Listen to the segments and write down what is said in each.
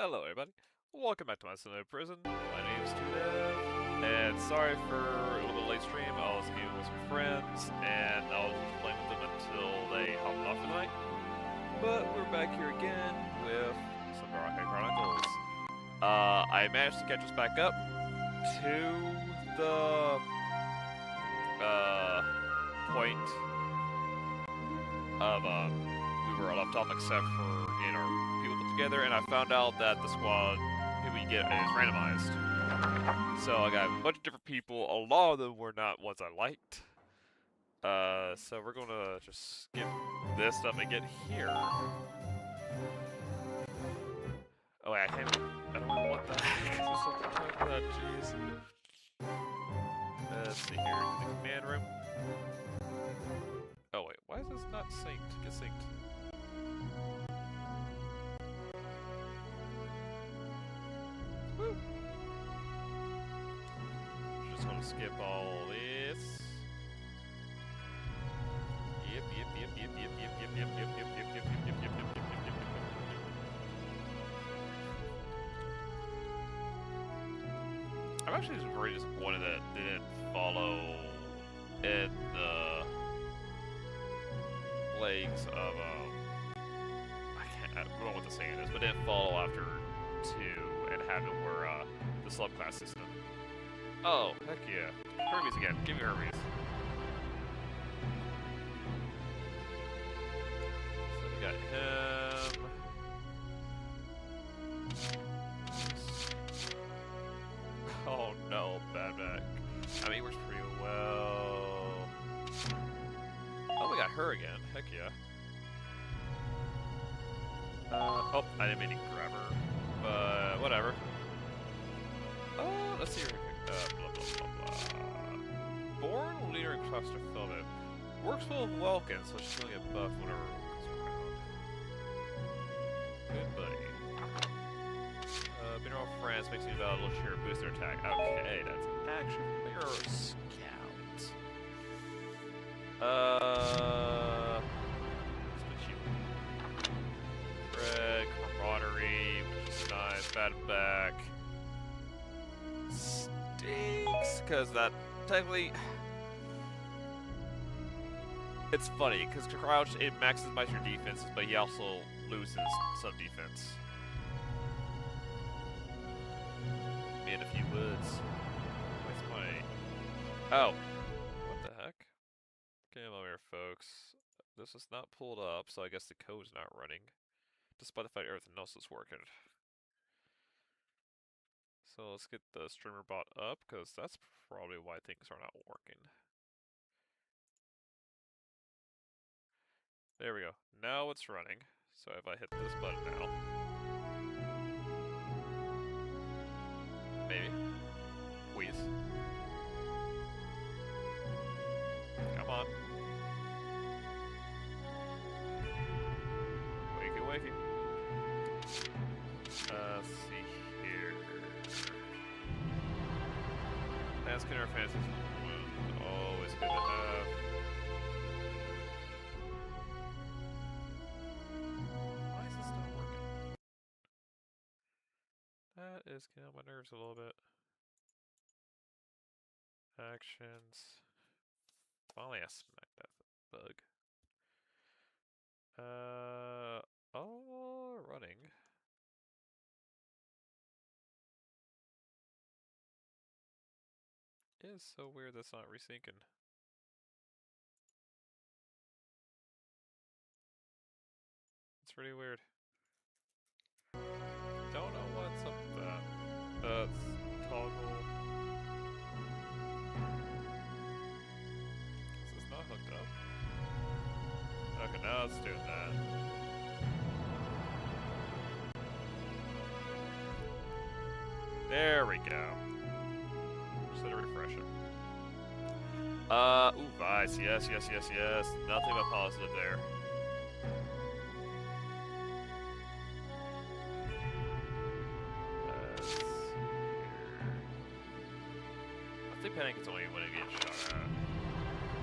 Hello everybody, welcome back to my Sunday Prison. My name is Tudev, and sorry for a little bit late stream. I was gaming with some friends, and I was just playing with them until they hopped off tonight. But we're back here again with some Valkyria Chronicles. I managed to catch us back up to the point of we were left off except for getting our people put together, and I found out that the squad we get is randomized. So I got a bunch of different people. A lot of them were not ones I liked. So we're gonna just skip this stuff and get here. Oh wait, I don't know what the heck is something like that, jeez. Let's see here, the command room. Oh wait, why is this not synced? Get synced. Woo! Just gonna skip all this. Yep. I'm actually just very disappointed that they didn't follow in the legs of I don't know what the saying is, but didn't follow after 2 and have it where the subclass system. Oh, heck yeah. Hermes again. Give me Hermes. So we got him. Oh no, bad back. I mean, he works pretty well. Oh, we got her again. Heck yeah. Oh, I didn't mean to grab her. But whatever. Oh, let's see here. Born leader in claustrophobic. Works well with Welkin, so she's gonna get buffed whenever it comes around. Good buddy. Mineral France makes me about a little cheer boost their attack. Okay, that's actually Mirror Scout. Let's put you. Red, camaraderie, which is nice. Bad back. Stinks, because that technically. It's funny, because to crouch, it maximizes your defenses, but he also loses some defense. Me and a few woods. Where's my... Oh. What the heck? Game over here, folks. This is not pulled up, so I guess the code's not running. Despite the fact everything else is working. So let's get the streamer bot up, because that's probably why things are not working. There we go. Now it's running. So if I hit this button now. Maybe. Please. Come on. Wakey, wakey. Let's see here. Mask in our fantasy is always good to have. Why is this not working? That is getting on my nerves a little bit. Actions. Finally I smacked that bug. Oh, running. It is so weird that's not resyncing. It's really weird. Don't know what's up with that. Let's toggle. This is not hooked up. Okay, now it's doing that. There we go. Just let it refresh it. Ooh, Vice. Yes. Nothing but positive there. I think Panic is only when it gets shot at.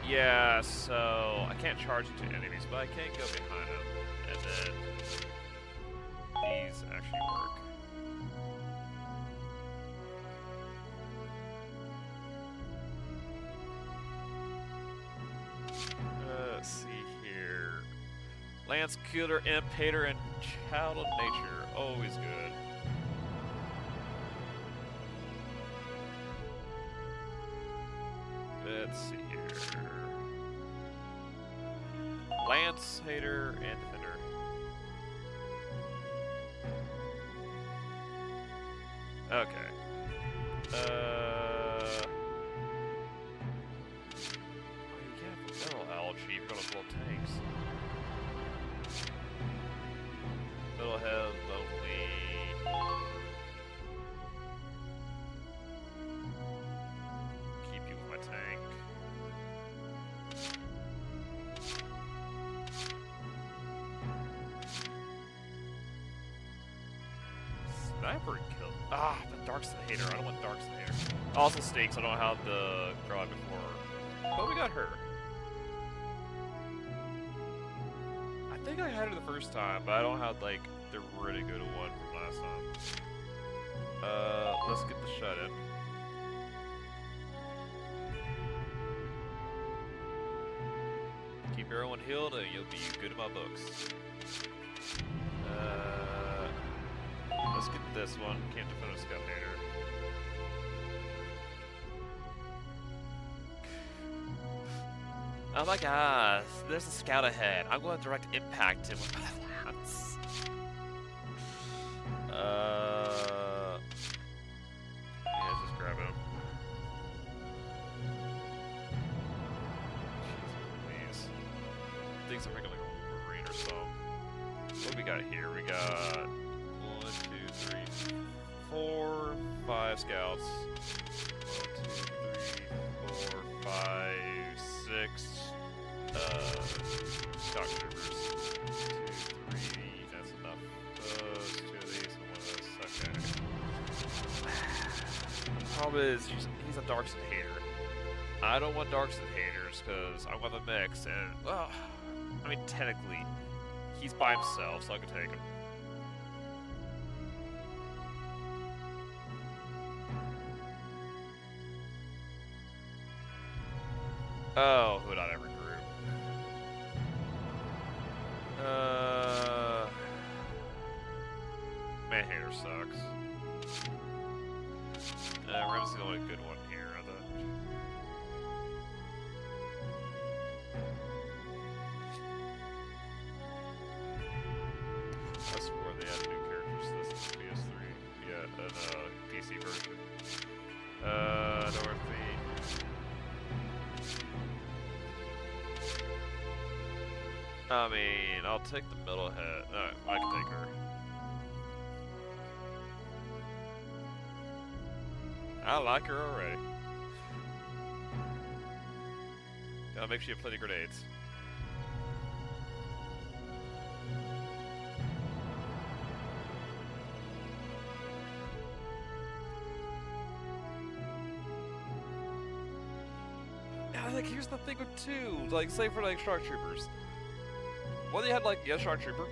Yeah, so I can't charge into enemies, but I can go behind them, and then these actually work. Lance Killer, Imp Hater, and Child of Nature. Always good. Let's see here. Lance Hater and Defender. Okay. You can't have metal algae if you're gonna blow tanks. Metalhead, lonely. Keep you with my tank. Sniper kill. Ah, but Dark's the hater. I don't want Dark's the hater. Also stakes. I don't have the girl before, but we got her. I think I had her the first time, but I don't have like the really good one from last time. Let's get the shut in. Keep everyone healed, and you'll be good in my books. Let's get this one. Can't defend a scout hater. Oh my gosh, there's a scout ahead. I'm going to direct impact him with my lance. Yeah, let's just grab him. Jeez, things are making like a Wolverine or something. What do we got here? We got 1, 2, 3, 4, 5 scouts. 1, 2, 3, 4, 5, 6 stock troopers. 2, 3, that's enough. Those, 2 of these, and 1 of those. Okay. The problem is he's a Darkson hater. I don't want Darkson haters because I want the mix, and I mean technically he's by himself, so I can take him. Oh, who would I ever group? Man-hater sucks. Rem's the only good one here, I thought. That's where they add new characters. This is PS3. Yeah, and PC version. Dorothy. I mean, I'll take the middle head. I can take her. I like her already. Gotta make sure you have plenty of grenades. Yeah, like here's the thing with two. Like, say for like Shark Troopers. Whether you had like Shark Trooper,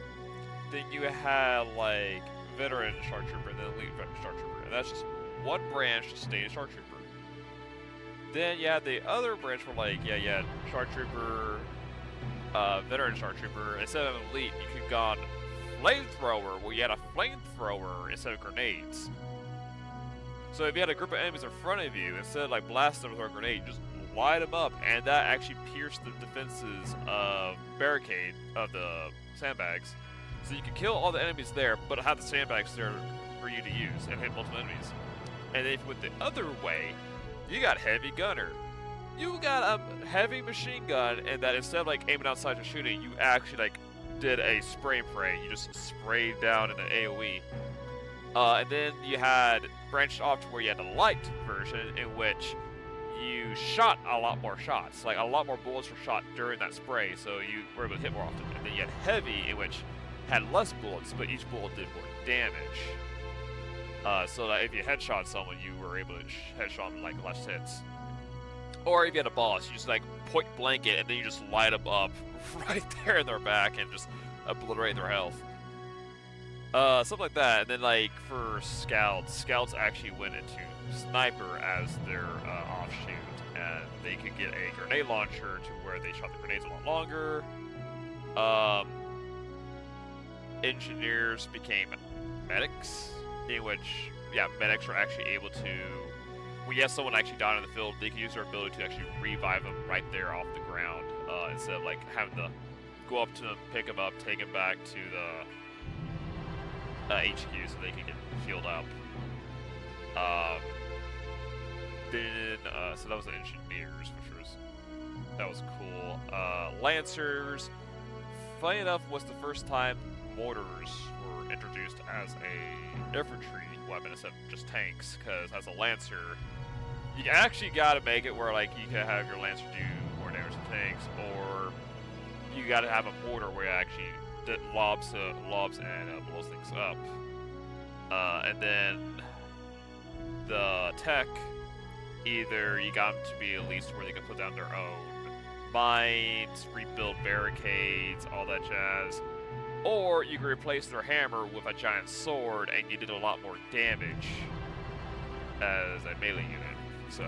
then you had like Veteran Shark Trooper, and then Elite Shark Trooper, and that's just one branch to stay in Shark Trooper. Then you had the other branch where like, yeah, you had Shark Trooper, Veteran Shark Trooper. Instead of Elite, you could go on Flamethrower, where you had a flamethrower instead of grenades. So if you had a group of enemies in front of you, instead of like blasting them with a grenade, you just light them up, and that actually pierced the defenses of barricade of the sandbags. So you can kill all the enemies there, but have the sandbags there for you to use and hit multiple enemies. And then if you went the other way, you got heavy gunner. You got a heavy machine gun, and that instead of like aiming outside and shooting, you actually like did a spray and pray. You just sprayed down in an AoE. And then you had branched off to where you had the light version, in which you shot a lot more shots, like a lot more bullets were shot during that spray, so you were able to hit more often. And then you had heavy, in which had less bullets, but each bullet did more damage. So that if you headshot someone, you were able to headshot them like less hits. Or if you had a boss, you just like point blank it, and then you just light them up right there in their back and just obliterate their health. Something like that. And then like for scouts actually went into sniper as their offshoot, and they could get a grenade launcher to where they shot the grenades a lot longer. engineers became medics, in which, yeah, medics are actually able to, when you have someone actually died in the field, they can use their ability to actually revive them right there off the ground, instead of like having to go up to them, pick them up, take them back to the HQ so they can get healed up. So that was the engineers, that was cool. Lancers, funny enough, was the first time mortars were introduced as a infantry weapon instead of just tanks, because as a lancer, you actually gotta make it where like you can have your lancer do more damage than tanks, or you gotta have a mortar where it actually lobs and blows things up. And then the tech, either you got them to be at least where they can put down their own mines, rebuild barricades, all that jazz, or you can replace their hammer with a giant sword and you did a lot more damage as a melee unit. So,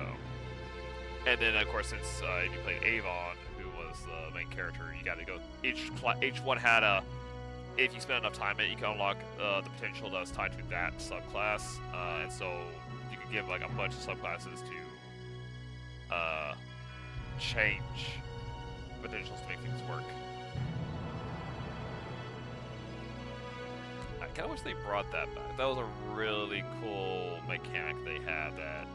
and then of course, since if you played Avon, who was the main character, you got to go. Each one had a. If you spend enough time in it, you can unlock the potential that was tied to that subclass, and so you can give like a bunch of subclasses to change potentials to make things work. I kind of wish they brought that back. That was a really cool mechanic they had that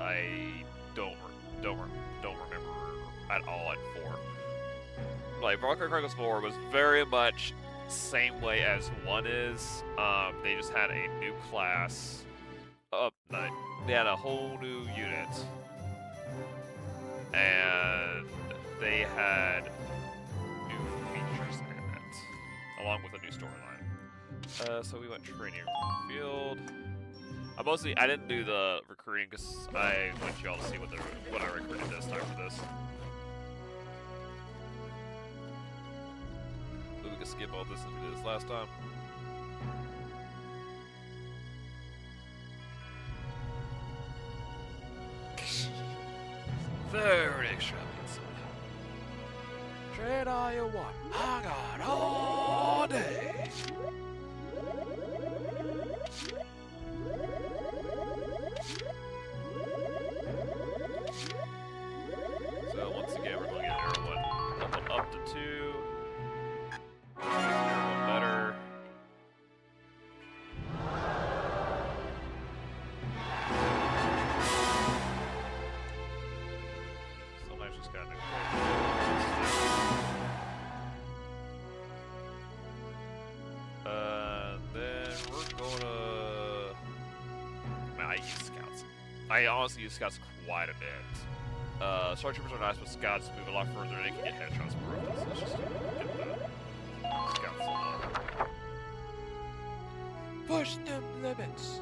I don't remember at all at 4. Like Valkyria Chronicles 4 was very much same way as 1 is. They just had a new class. They had a whole new unit, and they had new features in it, along with a new storyline. So we went training field. I didn't do the recruiting because I want you all to see what I recruited this time for this. So we can skip all this as we did this last time. Very extravagant. Trade all you want. I got all day. So once again, we're going to get Arrow 1 level up to 2. Make Arrow 1 better. Sometimes just gotta do then we're gonna. Man, I use scouts. I honestly use scouts quite a bit. Star Troopers are nice, but scouts move a lot further and they can get headshots more often, so let's just get the scouts along. Push them limits!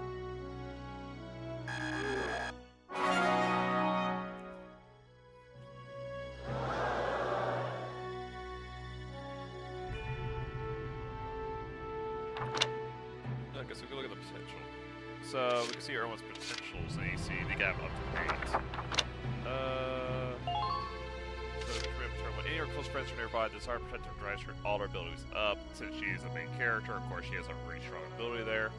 I guess we can look at the potential. So we can see everyone's potentials in AC. They got up to 8. When any of her close friends are nearby, the Desire Protector drives her all her abilities up. Since she is a main character, of course, she has a really strong ability there.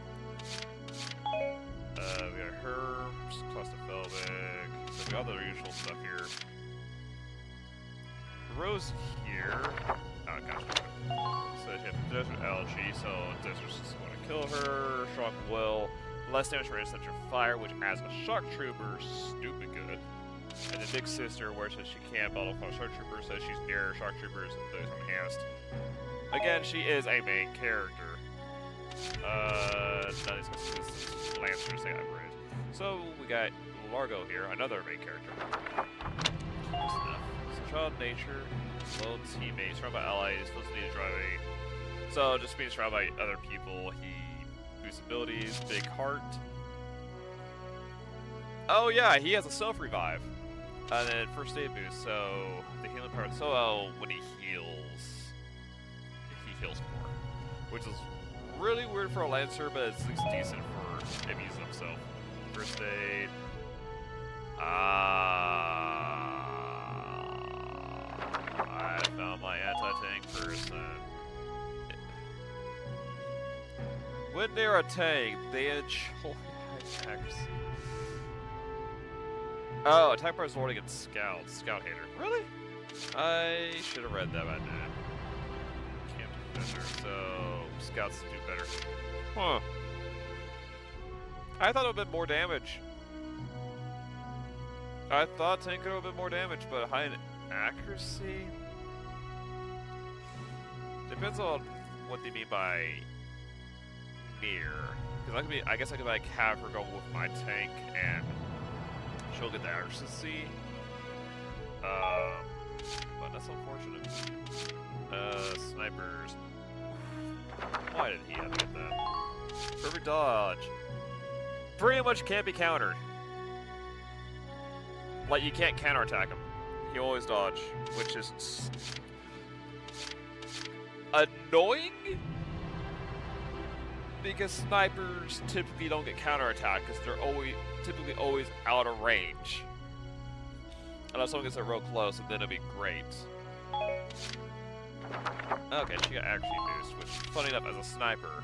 We got herbs, claustrophobic. So we got all the usual stuff here. Rose here. Oh gosh. So she has Desert Algae, so Desert's just going to kill her. Strong Will. Less damage for interception fire, which as a shock trooper, stupid good. And the Big Sister, where it says she can't battle for a shock trooper, says she's near shock troopers and those enhanced. Again, she is a main character. None of these Lancers they upgrade. So we got Largo here, another main character. So child nature, lone teammate, surrounded by allies, supposed to need to drive a. So just being surrounded by other people, he boosts abilities, big heart. Oh yeah, he has a self-revive. And then first aid boost, so the healing power. So when he heals more. Which is really weird for a Lancer, but it's at least decent for him using himself. First aid. I found my anti-tank person. When near a tank, they enjoy attacks. Oh, attack bar is lowered against scouts. Scout hater. Really? I should have read that by now. Camp defender, so scouts do better. Huh. I thought it would have been more damage. I thought tank would have been more damage, but high in accuracy? Depends on what they mean by near. Because I guess I could like have her go with my tank and she'll get the accuracy. But that's unfortunate. Snipers. Why did he have to get that? Perfect dodge. Pretty much can't be countered. Like, you can't counterattack him. He always dodge, which is annoying? Because snipers typically don't get counterattacked because they're typically always out of range. Unless someone gets it real close, and then it'd be great. Okay, she got accuracy boost, which, funny enough, as a sniper,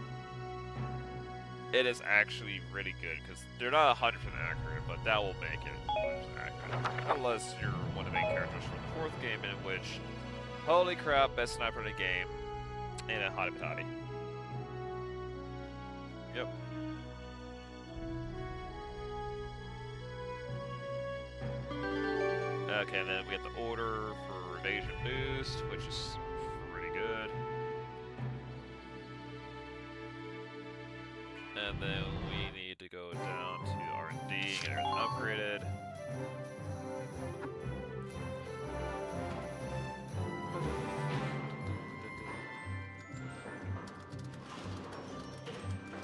it is actually really good, because they're not 100% accurate, but that will make it 100% accurate. Unless you're one of the main characters from the 4th game, in which, holy crap, best sniper in the game, and a hottie patati. Yep. Okay, and then we get the order for evasion boost, which is pretty good. And then we need to go down to R&D, get everything upgraded.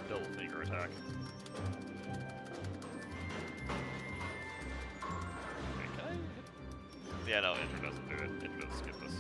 Double finger attack. Okay. Yeah, no, Enter doesn't do it. Enter doesn't skip this.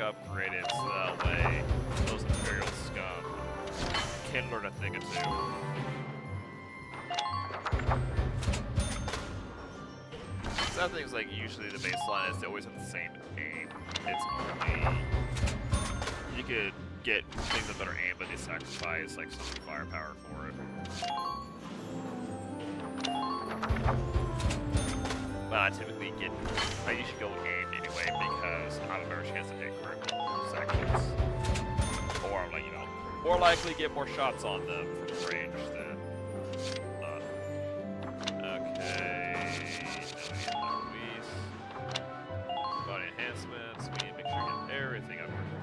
Upgraded so that way those Imperial scum can learn a thing or two. So that thing's like usually the baseline is they always have the same aim. It's only you could get things with better aim, but they sacrifice like some firepower for it. But I typically I usually go aimed anyway because I have a better chance to hit critical sections. Or, like, you know, more likely get more shots on them from range than not. Okay. Now we get release. Body enhancements. We need to make sure we get everything upgraded.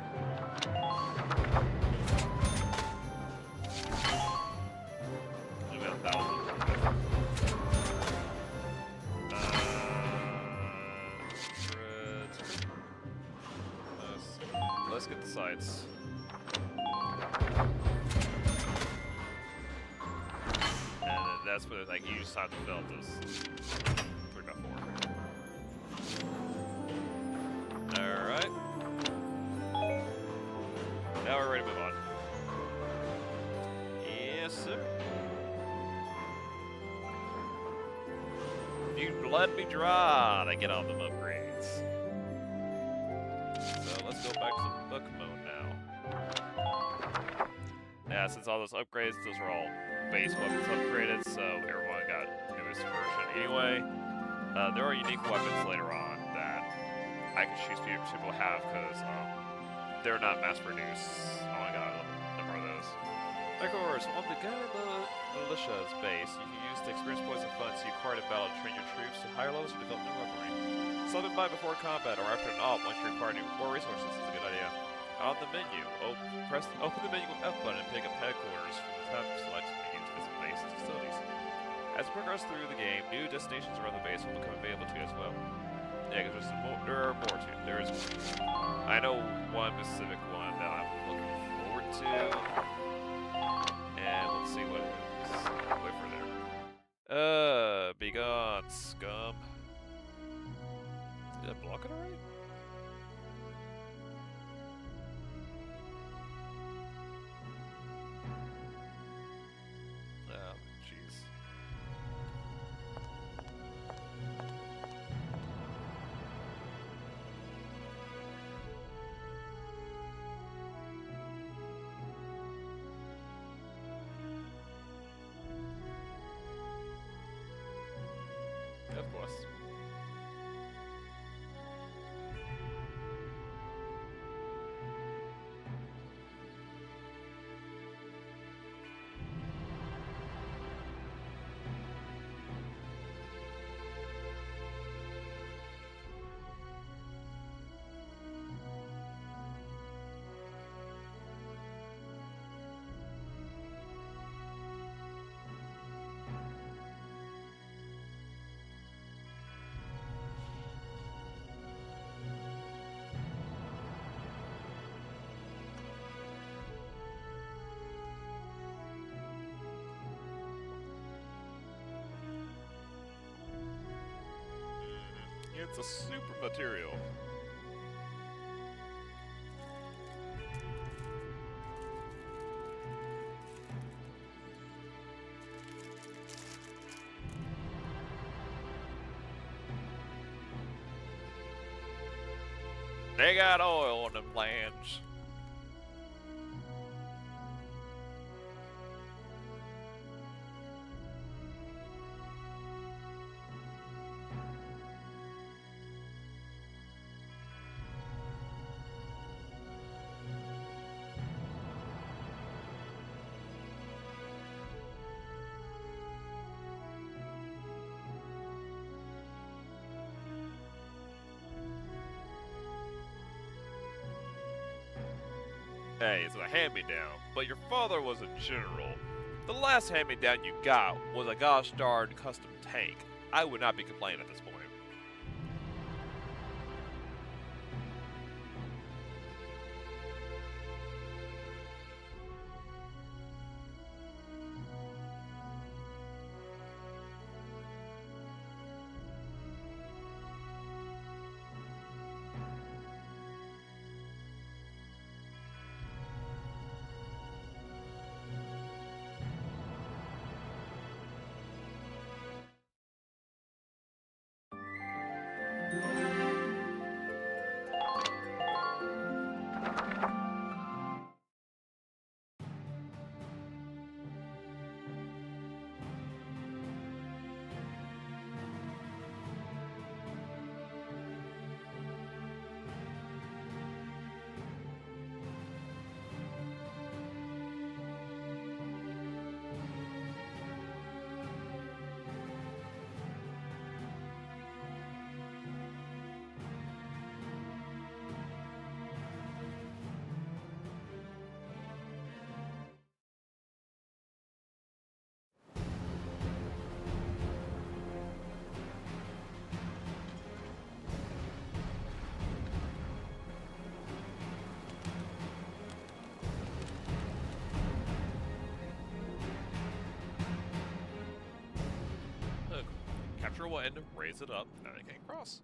We got 1,000. Let's get the sights. And then that's what like you just have to fill this 3.4. Alright. Now we're ready to move on. Yes, sir. You bled me dry to get all them upgrades. So let's go back to book mode now. Yeah, since all those upgrades, those are all base weapons upgraded, so everyone got newest version anyway. There are unique weapons later on that I can choose people to have because they're not mass-produced. Oh my god, a number of those. Of course, on the Ghana Militia's base, you can use the experience points and funds you acquired in battle to train your troops to higher levels or develop new weaponry. Summon by before combat or after an op once you acquire more resources is a good idea. On the menu, open the menu with F button and pick up headquarters from the tab select menu to visit base and facilities. As you progress through the game, new destinations around the base will become available to you as well. Yeah, because there are more to it. There is more. I know one specific one that I'm looking forward to. And let's see what it is. scum. Did I block it already? Oh, jeez. Of course. It's a super material. They got oil on them lands. Hey, it's a hand-me-down, but your father was a general. The last hand-me-down you got was a gosh darn custom tank. I would not be complaining at this point. Capture one, raise it up, now they can't cross.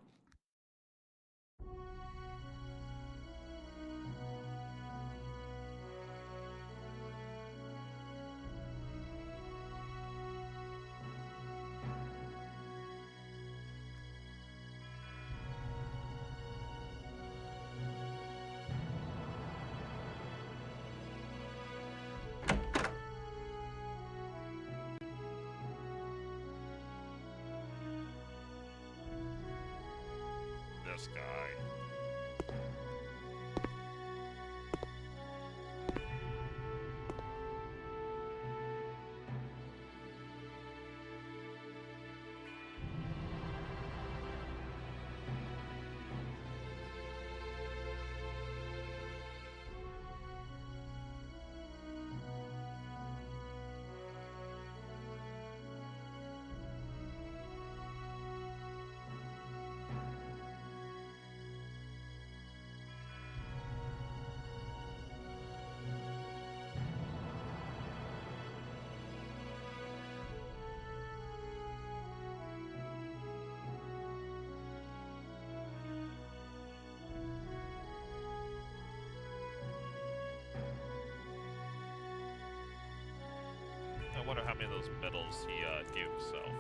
those medals he gave himself.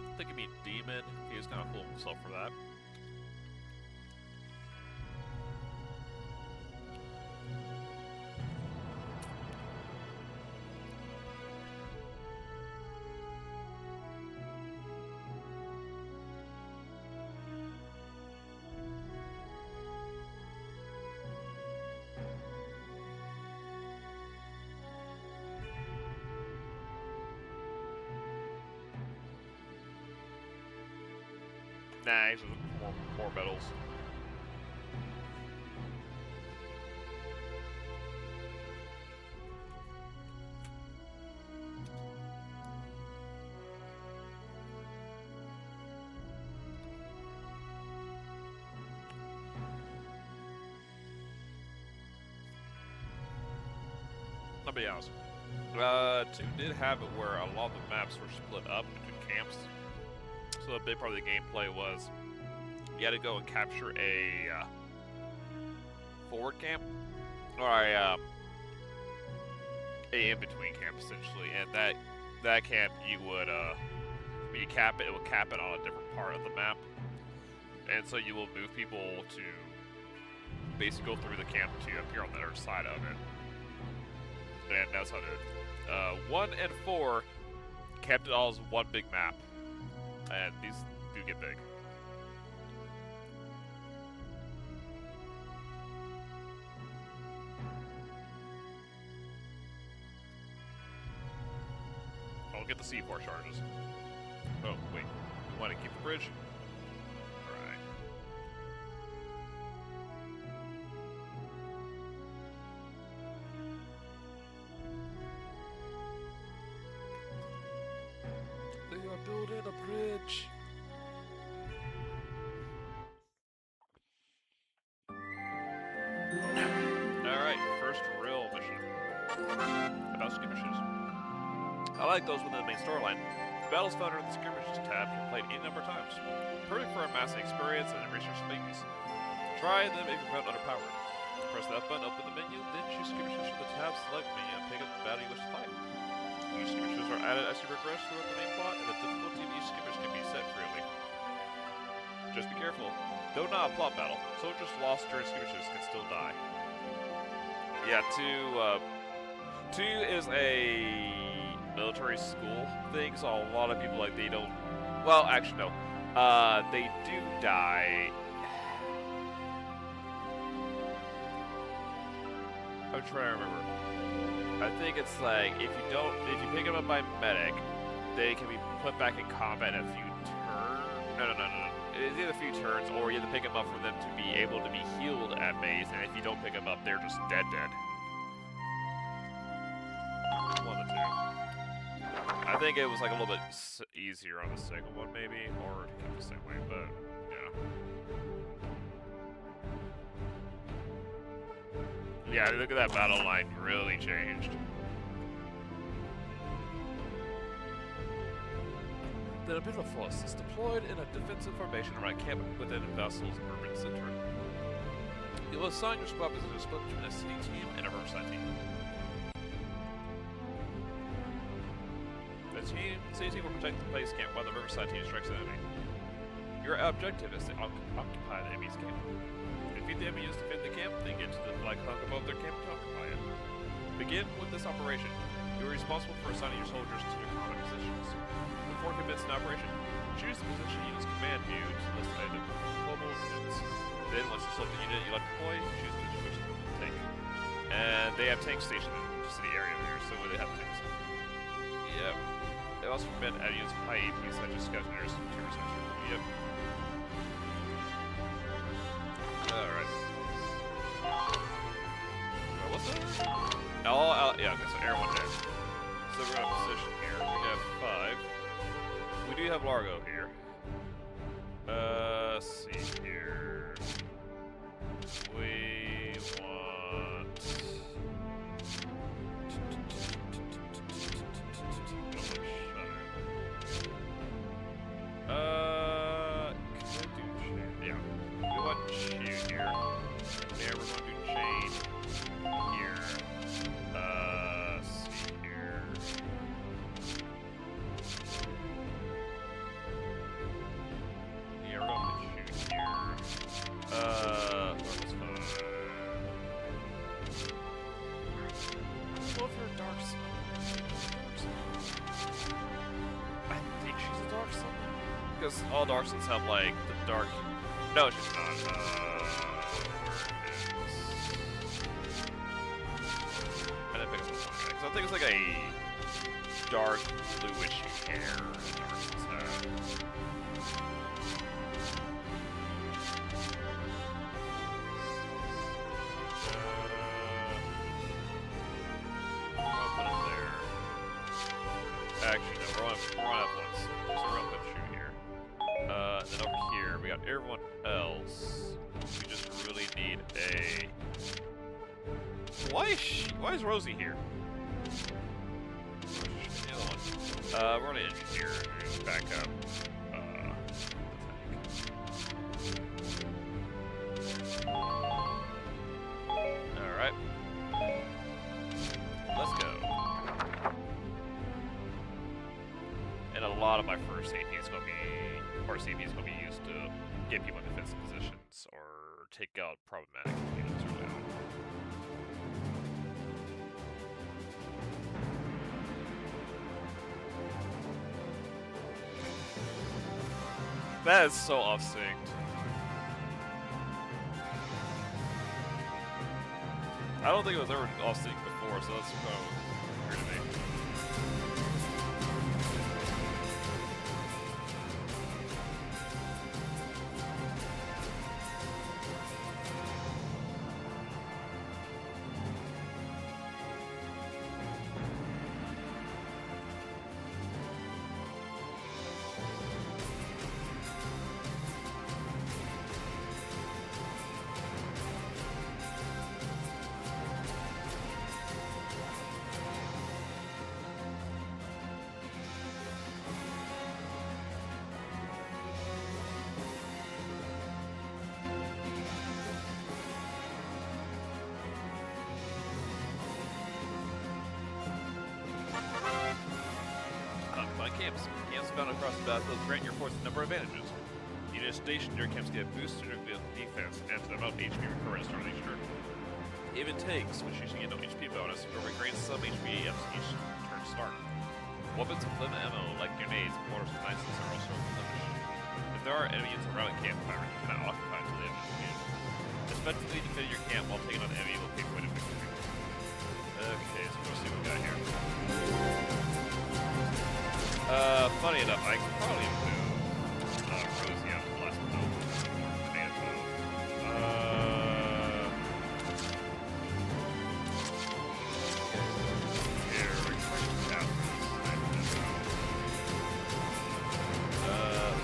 I think he'd be Demon. He was kind of cool himself for that. Nah, he's looking for more medals. I'll be honest. 2 did have it where a lot of the maps were split up into camps. So a big part of the gameplay was you had to go and capture a forward camp or a in-between camp essentially, and that camp you would when you cap it, it would cap it on a different part of the map, and so you will move people to basically go through the camp to appear on the other side of it, and that's how it did. 1 and 4 kept it all as one big map. And these do get big. I'll get the C4 charges. Oh, wait. We want to keep the bridge? Alright. They are building a bridge. Alright, first real mission. About skirmishes. I like those within the main storyline. Battles found under the skirmishes tab can play any number of times. Perfect for amassing experience and research babies. Try them if you're found underpowered. Press that button, open the menu, then choose skirmishes from the tab select menu and pick up the battle you wish to fight. New skirmishes are added as you progress throughout the main plot, and the difficulty of each skirmish can be set freely. Just be careful. Though not a plot battle, soldiers lost during skirmishes can still die. Yeah, 2 is a military school thing, so a lot of people, like, they don't... Well, actually, no. They do die. I'm trying to remember. I think it's like, if you pick them up by medic, they can be put back in combat in a few turns. No. It's either a few turns, or you have to pick them up for them to be able to be healed at base, and if you don't pick them up, they're just dead. One of the 2. I think it was like a little bit easier on the second one, maybe, or it kept the same way, but yeah. Yeah, look at that battle line, really changed. Then a bit of a force is deployed in a defensive formation around camp within a vessel's urban center. You will assign your squad position split between a city team and a riverside team. The city team will protect the base camp while the riverside team strikes the enemy. Your objective is to occupy the enemy's camp. Defeat the enemy, defend the camp, then get to the flag hung above their camp to occupy it. Begin with this operation. You are responsible for assigning your soldiers to their combat positions. Before commencing an operation, choose the position you use command view to list items mobile units. Then, once you select the unit you like to deploy, choose the position of the tank. And they have tanks stationed in the city area here, so they have tanks. Yep. They also prevent added units of high AP, such as scavengers and terrorists. Yep. Alright. What's that? Yeah, okay, so air 1 dead. So we're in a position here. We have 5. We do have Largo here. Let's see here. We want... Love her Dark Sun. I think she's a Dark Sun. Because all Dark Suns have like the dark. No, she's not. Where is? I didn't pick up this one. Because I think it's like a dark bluish hair. Dark Suns have. Actually, no, we're on up once. So we're on put shoe here. And then over here, we got everyone else. We just really need a... Why is Rosie here? The other one. We're on an engineer. Back up. Alright. Let's go. And a lot of my first AP is going to be, or CP is going to be used to get people in defensive positions or take out problematic units early on. That is so off-synced. I don't think it was ever off-synced before, so that's kind of weird to me. Camps found across the battlefield grant your force a number of advantages. You need a station your camps get a boost to your defense and to the amount of HP recurrent start of each turn. Even tanks, which usually get no HP bonus, will regain some HP after each turn start. Weapons with limited ammo, like grenades, mortars, and knives, are also replenished. If there are enemies around a campfire, you cannot occupy until the enemy is used. Effectively defend your camp while taking on the enemy will take away the victory. Okay, so we'll see what we got here. Funny enough, I could probably move Rosie out to the last move. Here, we're trying to tap this.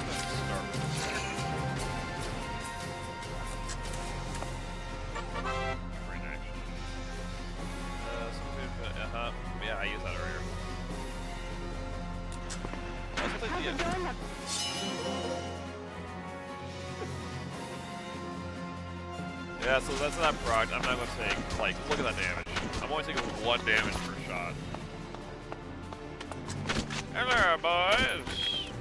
Let's start with great action. Yeah, I used that earlier. Yeah, so that's not proc. I'm not going to take, like, look at that damage. I'm only taking 1 damage per shot. Hello, boys!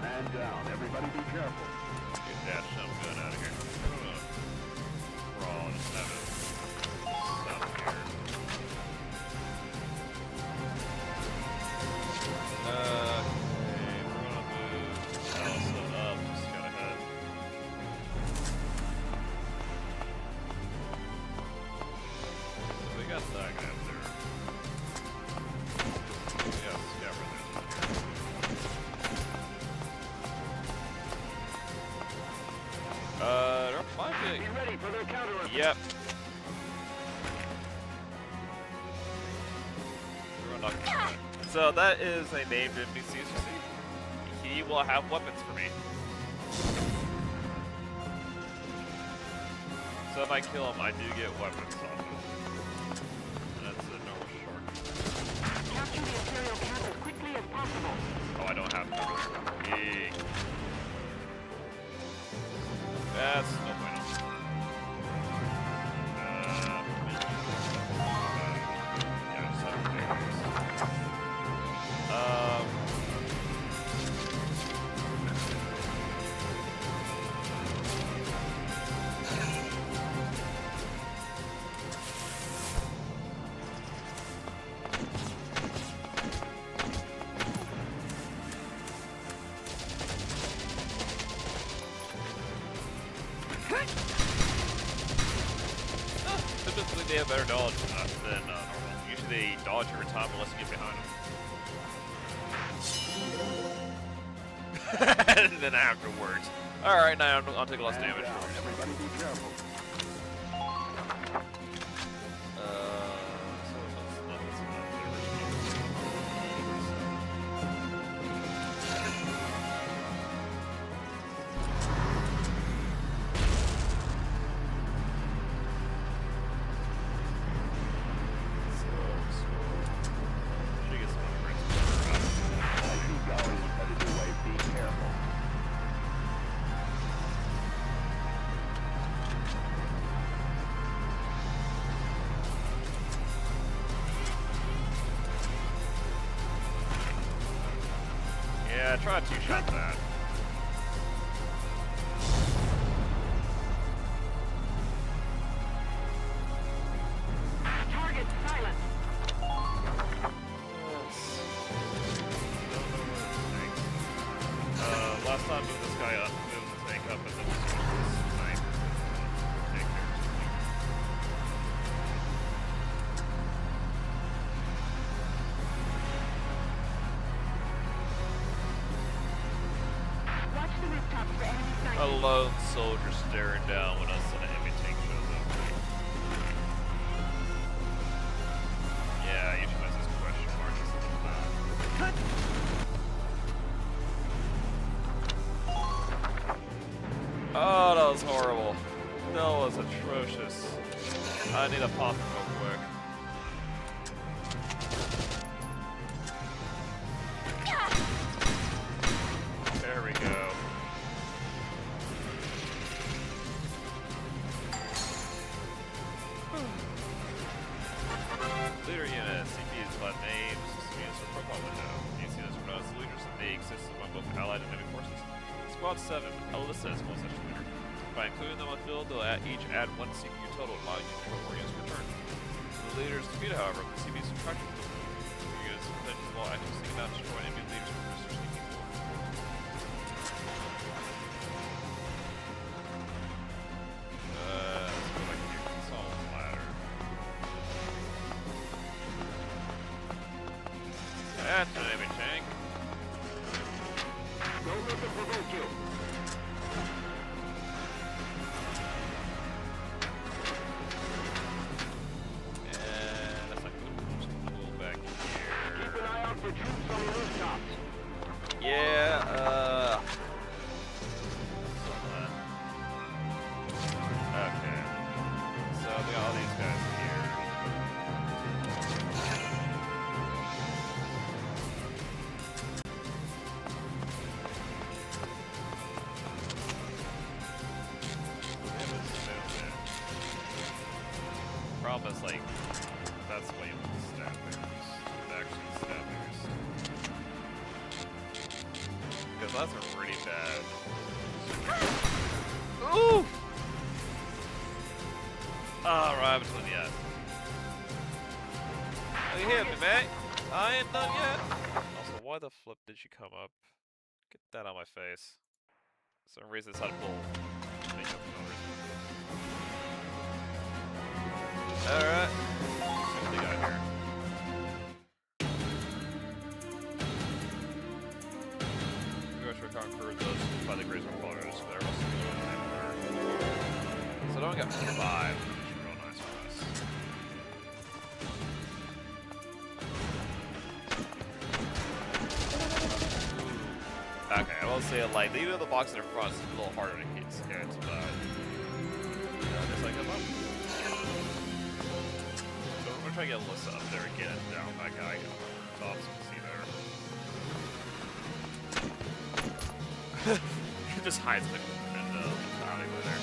Man down, everybody be careful. Get that some gun out of here. Raw, just have it. Stop here. Okay, we're gonna move Elsa up, just got ahead. We got that guy up there. We got Scabber there. There might be. Be ready for their counter. Yep. So that is a named NPC, you see. He will have weapons for me. So if I kill him, I do get weapons off him. That's a normal shark. Capture the Imperial camp as quickly as possible. Oh, I don't have cover. Eek. That's no bueno. got better dodge than normal. Usually they dodge every time unless you get behind them. And then afterwards. Alright, now I'll take less damage. Everybody be careful. Yeah, try to two-shot that. Target silent. Last time moved this guy up, moved the tank up, and then just used this sniper to take care of something. Watch the rooftops for enemy A snipers. lone soldier staring down when us and a heavy tank shows up. Yeah, you should use this question mark instead of that. Oh, that was horrible. That was atrocious. I need a pop real quick. There we go. Leader unit, CPs by names, units for profile window. These units are known as leaders and they exist among both allied and enemy forces. Squad 7, Alyssa is one such leader. By including them on the field, they'll each add 1 CPU total, allowing you to control more units per turn. The leader is defeated, however, the CPU is subtracted from the field. Your units are protected while actively seeking out to destroy enemy leaders from Mr. Sneaky Pool. Let's go back here, 'cause it's all ladder. That's an enemy tank. Don't let them provoke you. And that's not good. Just pull back Keep here. an eye out for troops on the rooftops. Yeah, okay. So we got all these guys here. Problem is, like, that's why you want the stabbers. Actually, stabbers. Because that's a pretty bad. Ooh! Alright, between the eyes. Oh, you hit me, mate. I ain't done yet. Also, why the flip did she come up? Get that on my face. For some reason, it's how to pull. Alright. See what they got here. We should conquer those by the Grazer Colors. They're also going So I only got 5, which is real nice for us. Okay, I will say, like, even the box in the front is a little harder to hit, but yeah, just like I'm up. So we're gonna try to get Alyssa up there and get it down that guy on top so you can see there. He just hides in the alleyway there.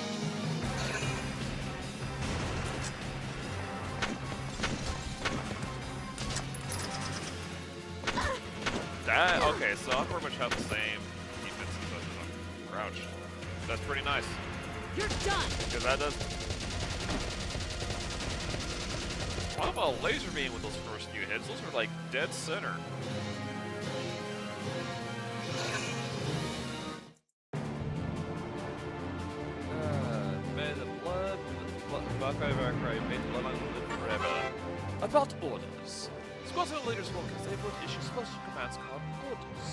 That, okay, so I pretty much have the same defense as I'm crouched. That's pretty nice. You're done. Because that does. What about laser beam with those first few hits? Those are like dead center. May the blood, Valkyria, may the bloodline live About orders. Squadron leaders will able to issue special commands called orders.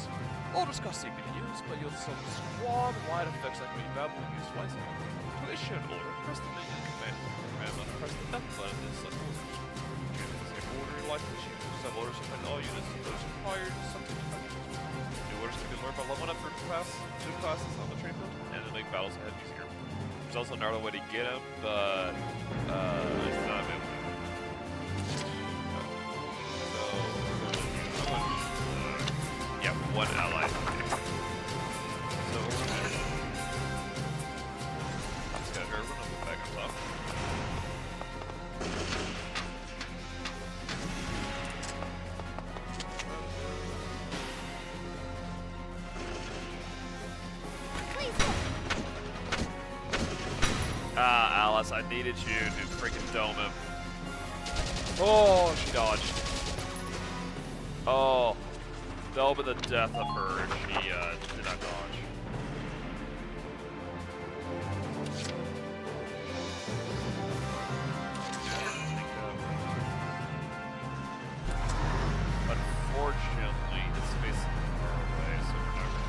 Orders cost CPU to use, but you'll some squad-wide effects that can be valuable used wisely. To issue an order, press the menu command button, press the F button, and select orders. Choose the same order you like to issue. Some orders affect all units, those required something to touch. New orders can be learned by leveling up your two classes on the trade field, and then make battles ahead easier. There's also another way to get them, but it's not available. Yeah, one ally. So we're gonna just got her. We're gonna move back on top. Alice, I needed you to freaking dome him. Oh, she dodged. Oh. That would be the death of her if she did not dodge. Unfortunately, it's facing far away, so we're not going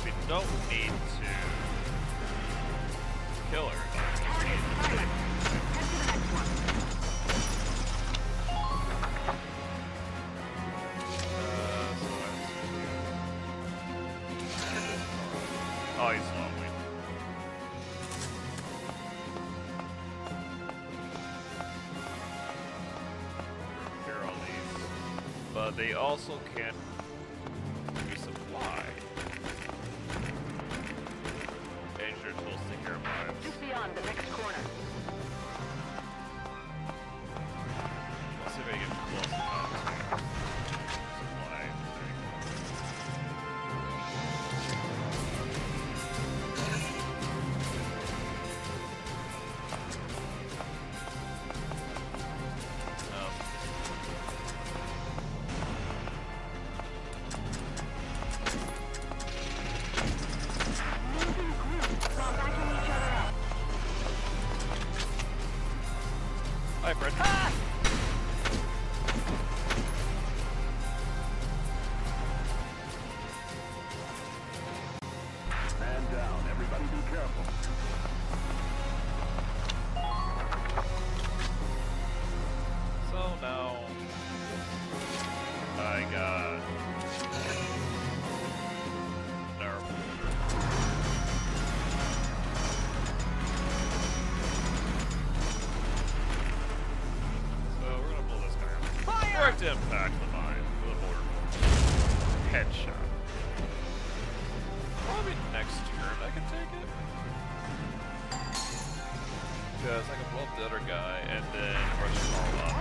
we don't need to kill her. Oh, he's lonely. Repair all these. But they also can resupply. Just beyond the next corner. Let's see if I can get close enough to supply. Hi, Fred. Ah! Man down. Everybody be careful. So now I got our direct impact the mine with a mortar. Headshot. Probably next turn I can take it. Because I can blow up the other guy and then rush them all up.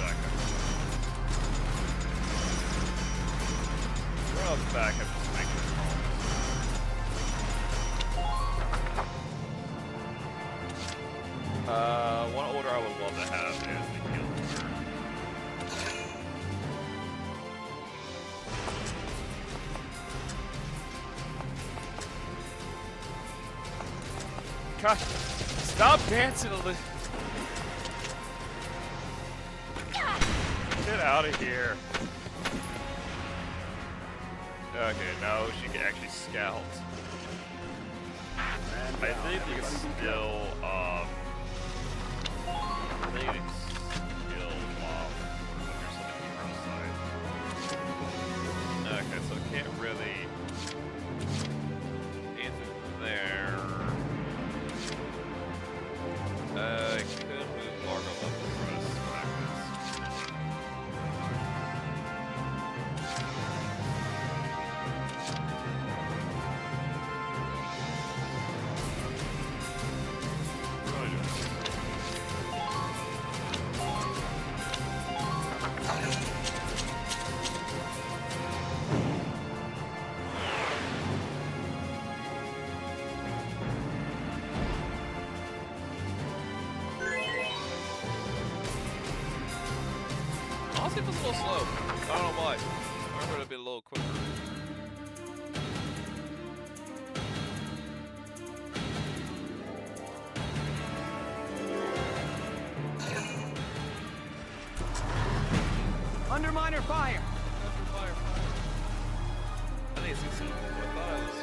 Back up. Run up back up just make it one order I would love to have is the heal order. Gosh, stop dancing a little. Get out of here. Okay, now she can actually scout. I think it's still, okay, so it can't really anything there. I could move Largo up and press back this. We're gonna do this. little slow. I don't know why. I remember it'd be a little quicker. Underminer fire! I think it's easy. I thought I was.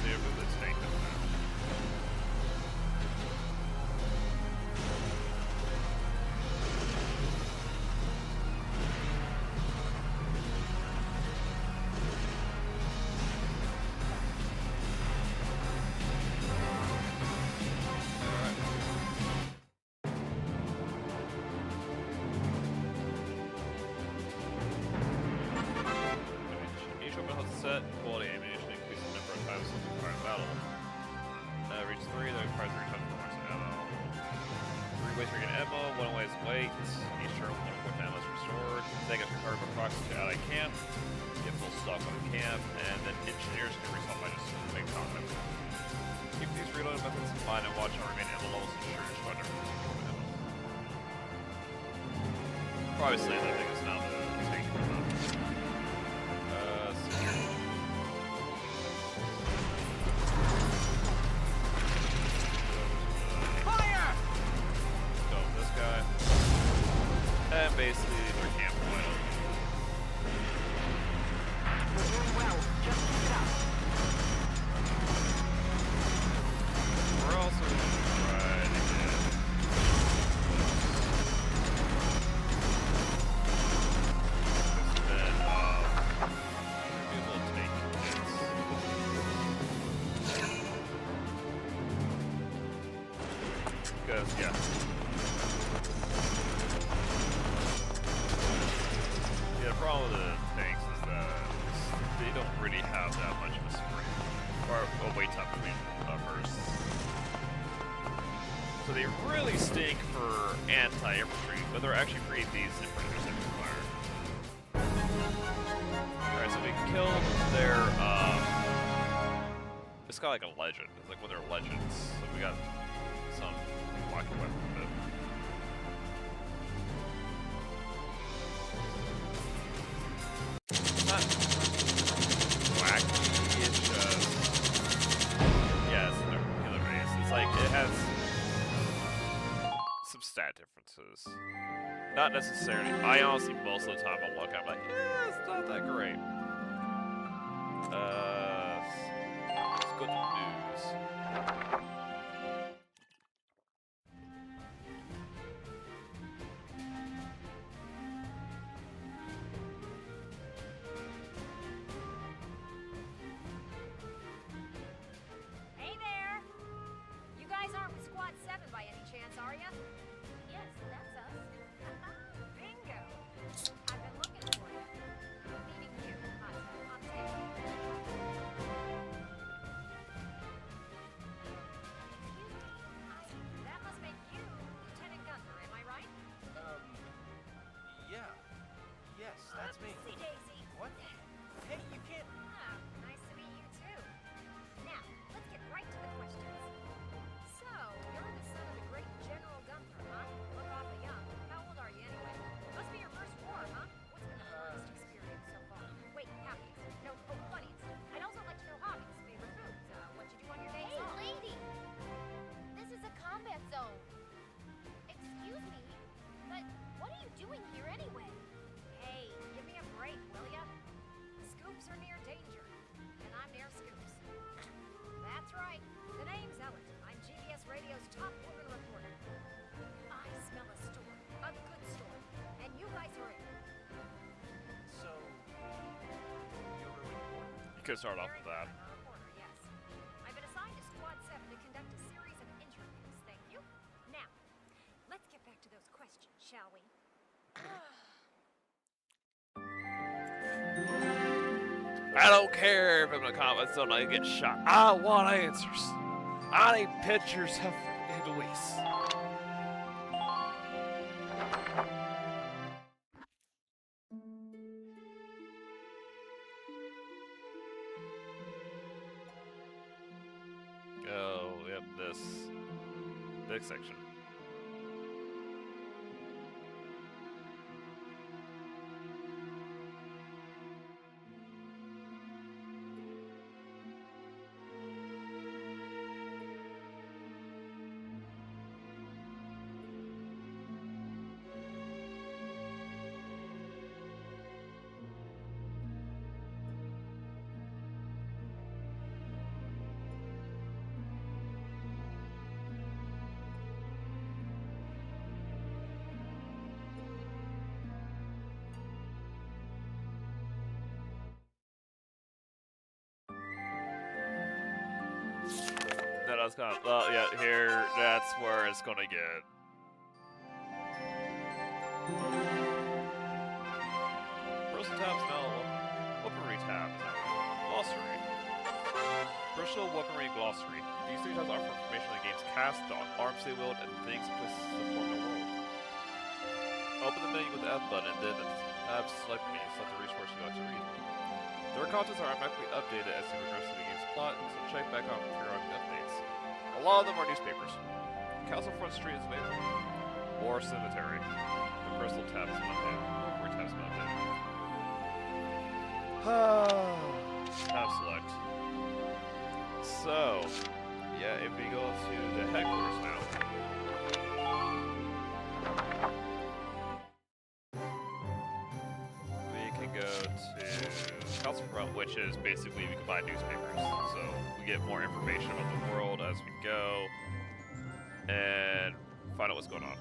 See, I move this tank up now. Each weapon has a set quality ammunition, increases the number of times it requires battle. Reach 3, that requires 3 times more ammo. 3 ways to get ammo, 1 way is weight. Each turn, 1 equipped ammo is restored. Take up your card for proxy to ally camp. Get full stock on camp, and then engineers can resolve by just make contact. Keep these reloading methods in mind and watch on remaining ammo levels to ensure your squad never runs out of ammo. Probably saying that thing is now the tank. Fire! Go with this guy. And basically their camp went up. We're doing well. Just keep it up. We're also gonna try to get maybe a little tank hits. Because yeah. Yeah, the problem with the tanks is that they don't really have that much of a sprint or a wait time between bursts. So they really stink for anti-infantry, but they're actually pretty decent for intercepting fire. Alright, so we killed their it's got like a legend. It's like one of their legends. So we got some wacky weapon with it. Not wacky, it's just yeah, it's a killer base. It's like it has some stat differences. Not necessarily. I honestly most of the time I look, I'm like, yeah, it's not that great. Let's go to news. Hey there! You guys aren't with Squad 7 by any chance, are ya? Yes, that's us. Bingo! I've been looking for you. Meaning you, hot take. Excuse me, that must make you Lieutenant Gunther, am I right? Yeah. Yes, that's me. Oopsie daisy. What? Hey, you can't... Ah, nice to meet you too. Now, let's get right to the questions. So, you're the son of the great General Gunther, huh? Look awfully young. How old are you anyway? Must be your first war, huh? What's been the hardest experience so far? Wait, happiest. No, funniest. I'd also like to know hobbies, favorite foods. What you do on your days Hey, off. lady! This is a combat zone. Excuse me, but what are you doing here anyway? Hey, give me a break, will ya? Scoops are near danger, and I'm near scoops. That's right. The name's Ellen. I'm GBS Radio's top woman reporter. I smell a storm, a good storm, and you guys are it. So... You're really important. You could start off Very with that. good, I'm a reporter, yes. I've been assigned to Squad 7 to conduct a series of interviews, thank you. Now, let's get back to those questions, shall we? I don't care if I'm in the combat zone I get shot. I want answers. I need pictures of Luis. Oh, yep, this. next section. No, that's kind of, well, yeah, here, that's where it's gonna get. Personal tabs now, weaponry tab. Glossary. Personal weaponry glossary. These three tabs offer information on the game's cast, arms they wield, and things and places that form the world. Open the menu with the F button, and then the tab select menu, select the resource you like to read. Their contents are automatically updated as they progress through the game's plot, so check back on periodic updates. A lot of them are newspapers. Castle Front Street is available. War Cemetery. The personal tab is updated. Weaponry tab is updated. Tab select. So, yeah, if we go to the headquarters now. We can go to Castle Front, which is basically we can buy newspapers. So we get more information about the world as we go and find out what's going on.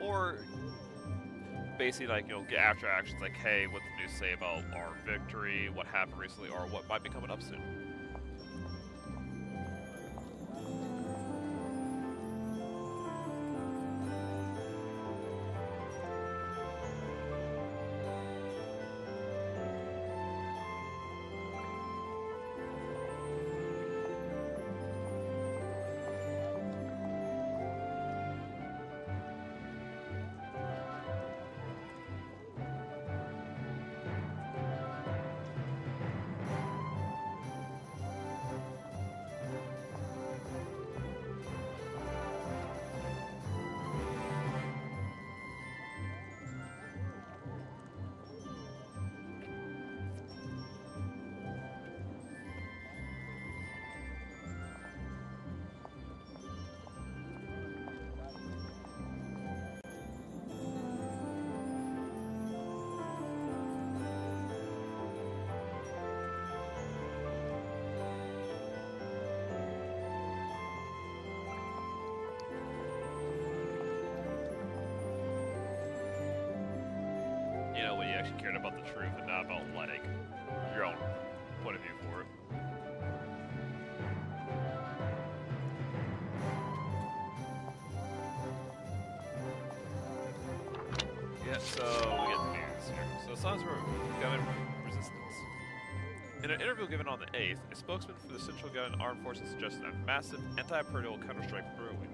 Or basically, like, you know, get after actions like, hey, what the news say about our victory, what happened recently, or what might be coming up soon. You know, when you actually cared about the truth and not about, like, your own point of view for it. Yeah, so we get the news here. So signs for gun resistance. In an interview given on the 8th, a spokesman for the Central Gun Armed Forces suggested a massive anti-imperial counterstrike brewing.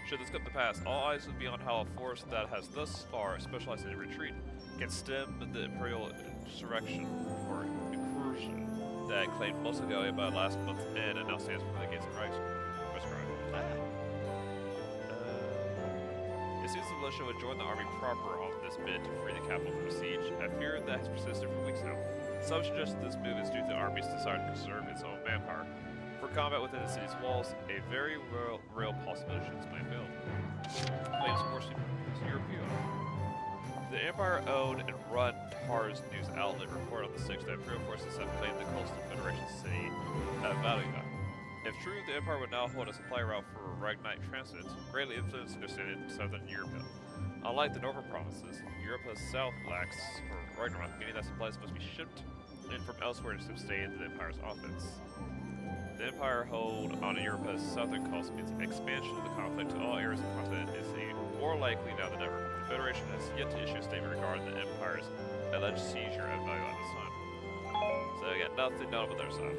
Should this come to pass, all eyes would be on how a force that has thus far specialized in retreat can stem the imperial insurrection or incursion that claimed most of Gallia by last month's end and now stands before the gates of Reichskrone. It seems the militia would join the army proper on this bid to free the capital from siege, a fear that has persisted for weeks now. Some suggest this move is due to the army's desire to conserve its own manpower. For combat within the city's walls, a very real possibility should explain failed. Claims forcing European. The Empire-owned and run TARS news outlet reported on the 6th that Imperial forces have claimed the coastal Federation city of Valkyria. If true, the Empire would now hold a supply route for Ragnite transit, greatly influencing their stand in southern Europe. Unlike the northern provinces, Europa's south lacks for Ragnarok, meaning that supplies must be shipped in from elsewhere to sustain the Empire's offense. The Empire hold on Europa's southern coast means expansion of the conflict to all areas of the continent is more likely now than ever. The Federation has yet to issue a statement regarding the Empire's alleged seizure of Valkyria at this time. So again, nothing known about their side.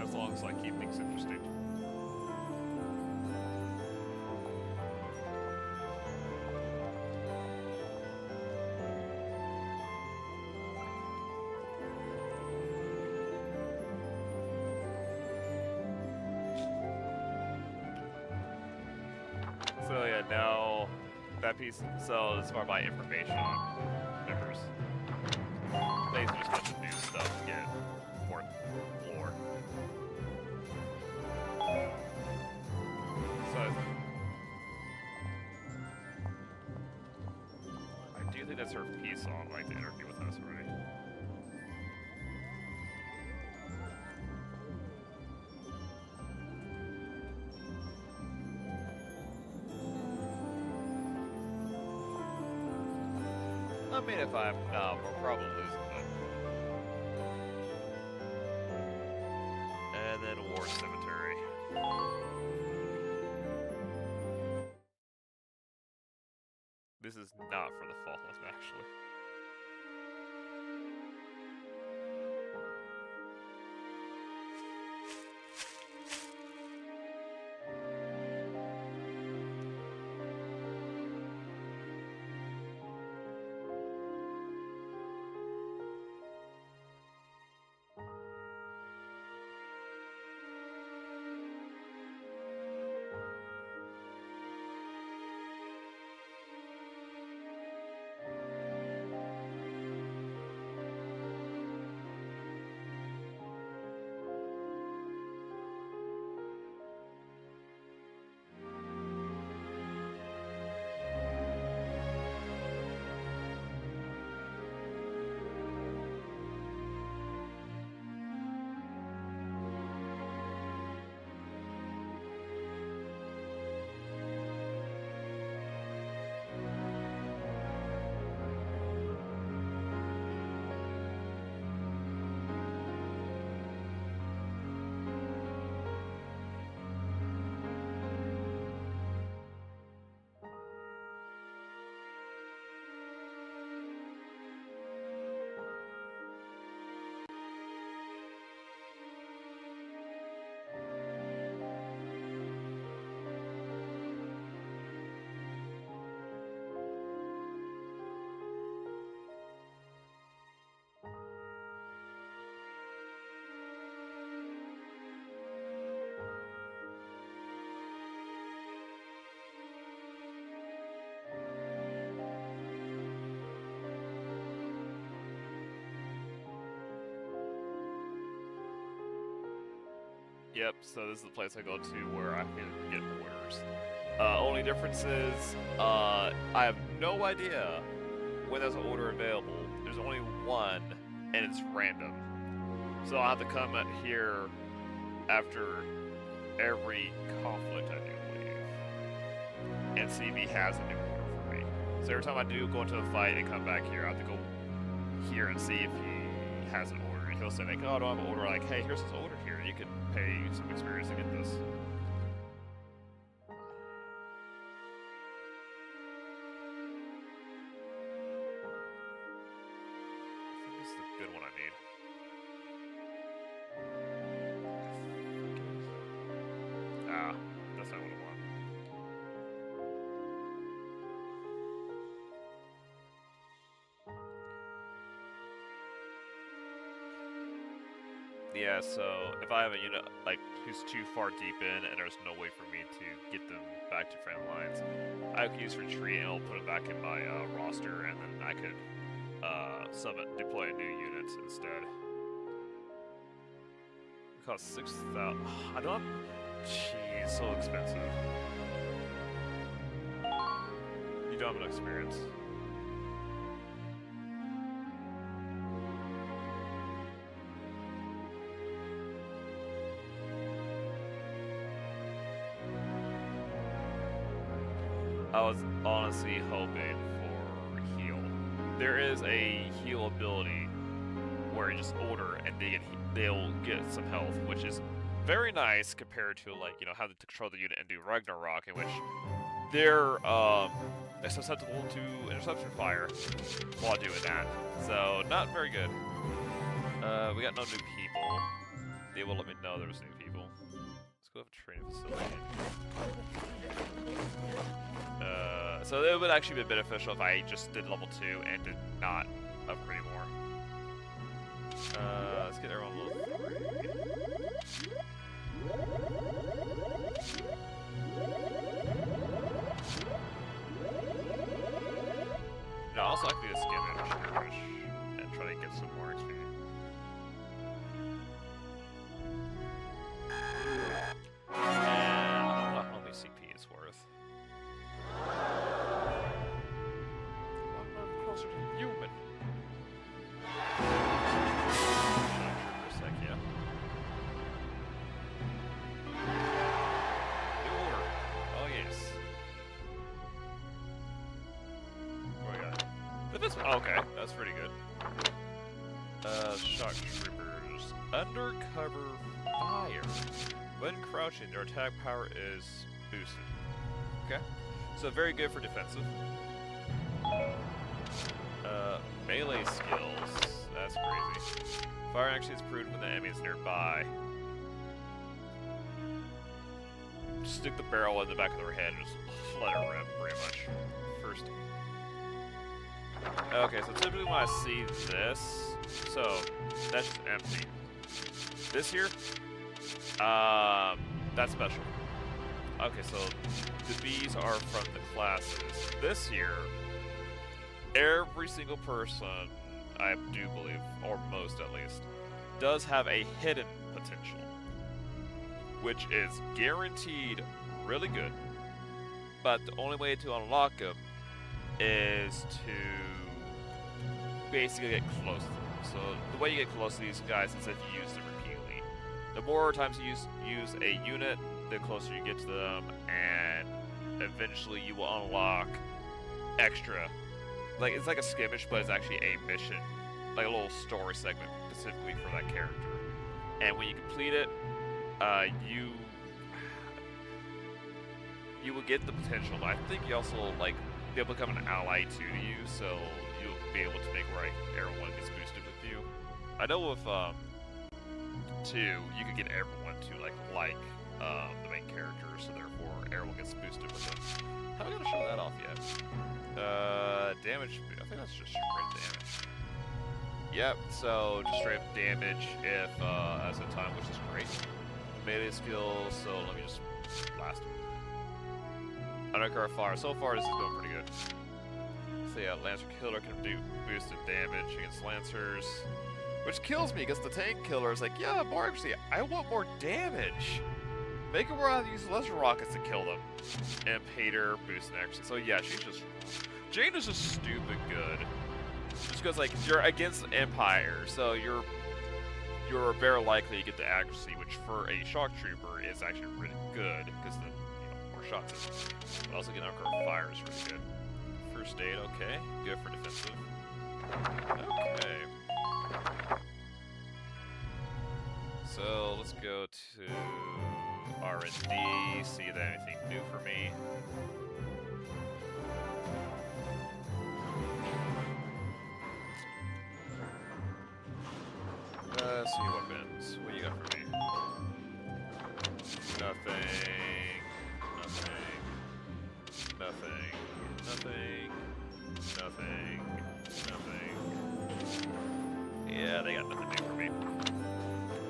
as long as I keep things interesting. So yeah, now that piece, so it's more by information on members. Basically just bunch of new stuff to get more lore. So I do think that's her piece on like the interview with us already. I mean, if I'm, we're probably losing them. And then War Cemetery. This is not for the Fallen, actually. Yep, so this is the place I go to where I can get orders. Only difference is, I have no idea when there's an order available. There's only one, and it's random. So I'll have to come out here after every conflict, I do believe, and see if he has a new order for me. So every time I do go into a fight and come back here, I have to go here and see if he has an order. And he'll say, like, oh, I don't have an order. Like, hey, here's this order here. You can pay some experience to get this. I think this is the good one I need. Ah, that's not what I want. Yeah, so if I have a unit like who's too far deep in and there's no way for me to get them back to front lines, I could use retreat and I'll put it back in my roster, and then I could deploy a new unit instead. It costs 6,000. I don't. Jeez, so expensive. You don't have enough experience. I was honestly hoping for heal. There is a heal ability where you just order and they'll get some health, which is very nice compared to, like, you know, having to control the unit and do Ragnarok, in which they're susceptible to interception fire while doing that. So not very good. We got no new people. they will let me know there's new people. Let's go to a training facility. So it would actually be beneficial if I just did level 2 and did not upgrade more. Let's get everyone level 3. No, also I could do a skin damage and try to get some more XP. And I don't know how many CP is worth. I'm closer to human. For a sec, yeah. New order. Oh yes. What do we got? Okay, that's pretty good. Shock troopers. Undercover fire. When crouching, their attack power is boosted. Okay. So very good for defensive. Melee skills. That's crazy. Fire action is prudent when the enemy is nearby. Just stick the barrel in the back of their head and just let it rip, pretty much. First. Okay, so typically when I see this, so that's just empty. This here, that's special. Okay, so the bees are from the classes. This here, every single person, I do believe, or most at least, does have a hidden potential, which is guaranteed really good. But the only way to unlock them is to basically get close to them. So the way you get close to these guys is if you use them repeatedly. The more times you use a unit, the closer you get to them, and eventually you will unlock extra. Like, it's like a skirmish, but it's actually a mission, like a little story segment specifically for that character. And when you complete it, you will get the potential. I think you also like be able to become an ally to you, so you'll be able to make where everyone gets boosted with you. I know with 2, you could get everyone to like the main character, so therefore everyone gets boosted with them. How am I gonna show that off yet? Damage. I think that's just straight damage. Yep. So just straight up damage if as a time, which is great. Melee skills. So let me just blast him. Undercover fire. So far, this is going pretty good. So yeah, Lancer Killer can do boosted damage against Lancers, which kills me because the Tank Killer is like, yeah, more actually, I want more damage. Make it where I use lesser rockets to kill them. And Hater boosted accuracy. So yeah, Jane is just stupid good. Just because like you're against Empire, so you're very likely to get the accuracy, which for a shock trooper is actually really good because the more shots. But also getting undercover fire is really good. First aid, okay, good for defensive. Okay. So let's go to R&D, see if there's anything new for me. See weapons. What do you got for me? Nothing. Nothing. Nothing. Nothing. Nothing. Nothing. Yeah, they got nothing new for me. And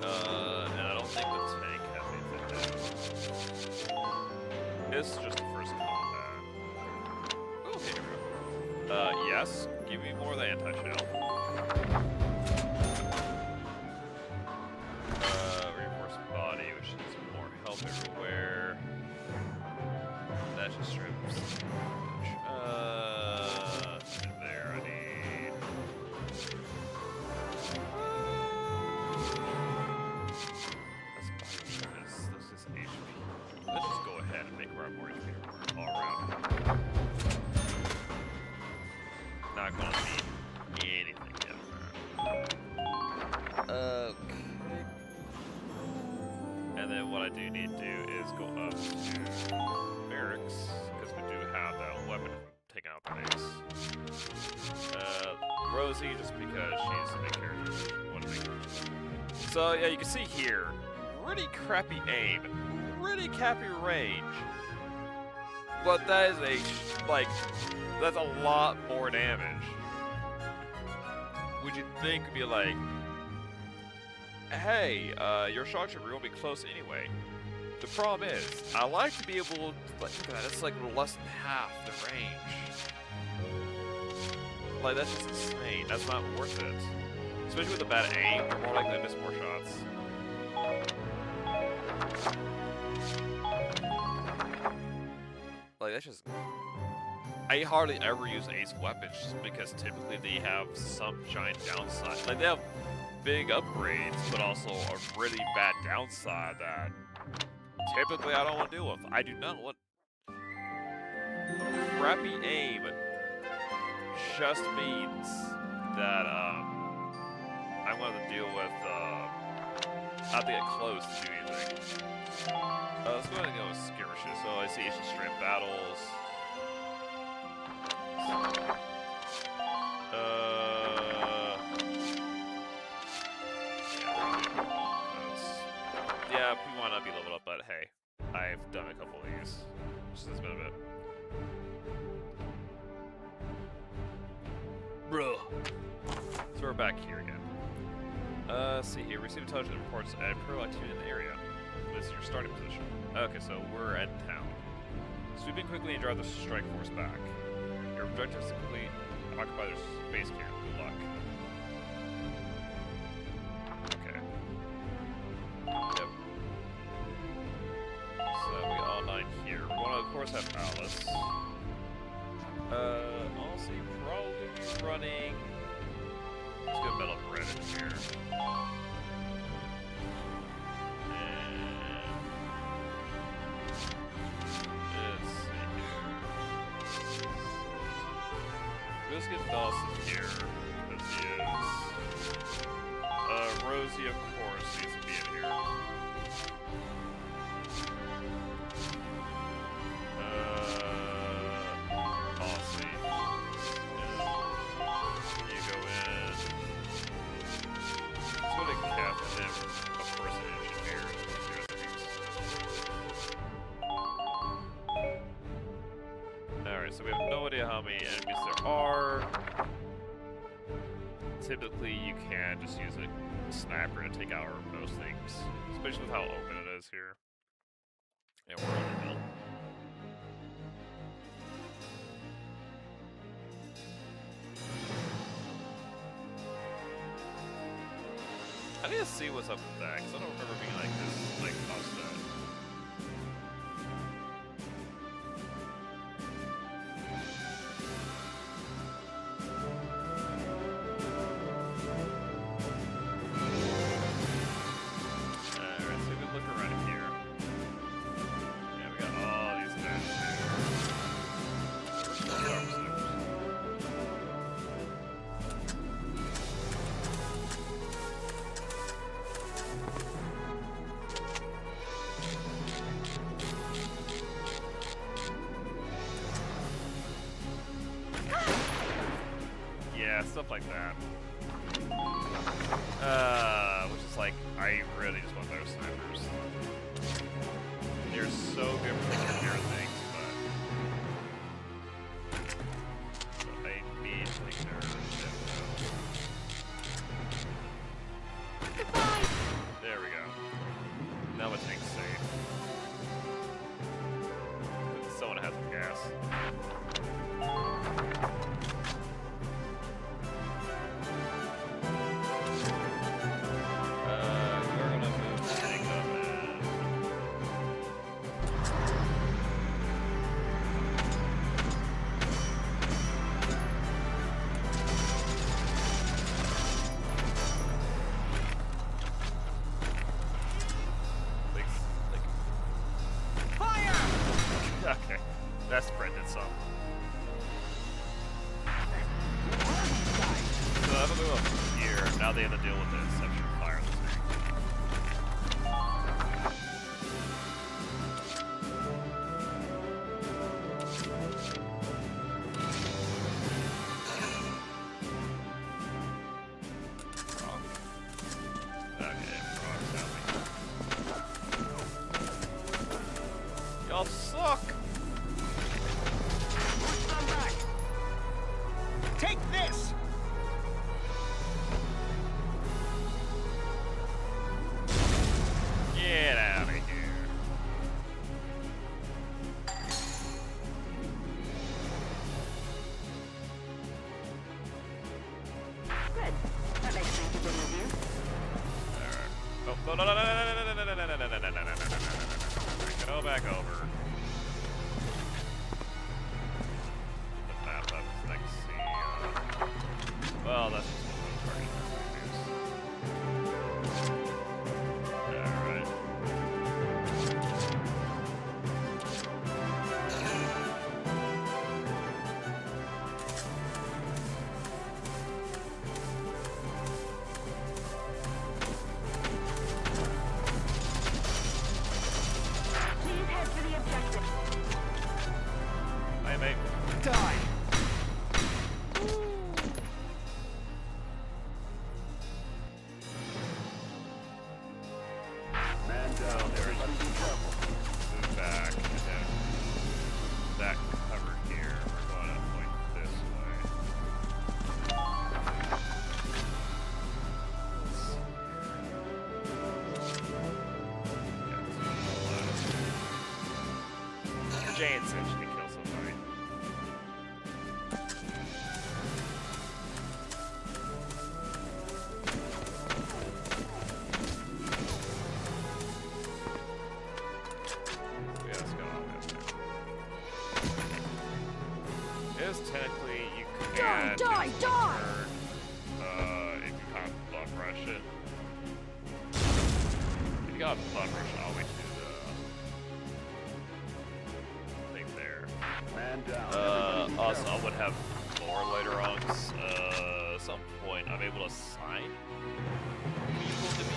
I don't think the tank has anything new. This is just the first combat. Oh, here we go. Yes. Give me more of the anti-shell. Reinforced body, which is more help everywhere. That's just strips. There I need. That's just HP. Let's just go ahead and make her more HP all around. Not gonna need anything else. Okay. And then what I do need to do is go up to barracks, because we do have that weapon taken out the base. Rosie, just because she's the main character, want to make So yeah, you can see here, really crappy aim, really crappy range. But that is that's a lot more damage. Would you think would be like, hey, your shock trooper won't be close anyway. The problem is, I like to be able to, look at that, it's like less than half the range. Like, that's just insane. That's not worth it. Especially with a bad aim, you're more likely to miss more shots. Like, that's just... I hardly ever use ace weapons just because typically they have some giant downside. Like, they have big upgrades, but also a really bad downside that typically I don't want to deal with. I do not want... Crappy aim just means that, I'm going to deal with, not to get close to anything. Let's go ahead and go with skirmishes. So I see it's just straight battles. Yeah, we might not be leveled up, but hey, I've done a couple of these. Just this bit of it. Bro. So we're back here again. Let's see here. Receive intelligence reports and pro activity in the area. This is your starting position. Okay, so we're at town. Sweep in quickly and drive the strike force back. Your objective is to quickly occupy their base camp. Good luck. Okay. Yep. So we got all 9 here. We want to, of course, have Alice. Honestly, probably running. Let's get metal bread in here. Let's get Dawson here, because he is. Rosie, of course, needs to be in here. Aussie. You go in. Let's go to Captain, of course, an engineer. Alright, so we have no idea how many enemies there are. Typically, you can just use a sniper to take out most things, especially with how open it is here. And we're underbuilt. I need to see what's up with that, because I don't remember being like this, like, offset. Stuff like that. Which is like, I really just want those snipers. They're so good for taking care of things, but I need to take care of shit. Goodbye. There we go. Now my tank's safe. Someone has some gas. No, no, no, no, no, no, no, no, no, no, no, no, no, no, no, no, no, no. Go back over. The map up so I can see. Well, that's just one of the target. Alright. Please head for the objective. Hey, mate. Die! Man down. Everybody be careful. Move back, and then that cover here. We're going to point this way. Jane said she could kill somebody. Yeah, let's go on that. Is technically you can Die, die, die! if you kind of buff rush it. If you got buff rush all the way to the thing there. Man down. Also, I would have more later on. 'Cause, at some point, I'm able to assign people to me.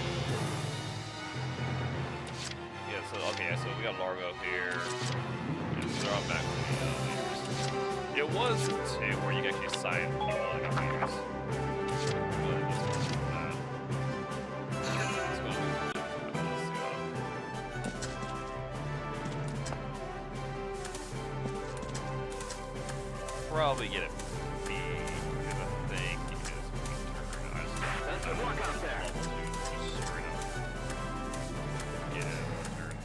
Yeah. So okay. So we got Largo here. Yeah, so they're all back to the leaders. It was too where you can actually assign people like leaders. But this one's not that. Let's go. Let's see what probably get it B because I think it is turn. I just Good luck out there. level 2 straight up. Get it turn.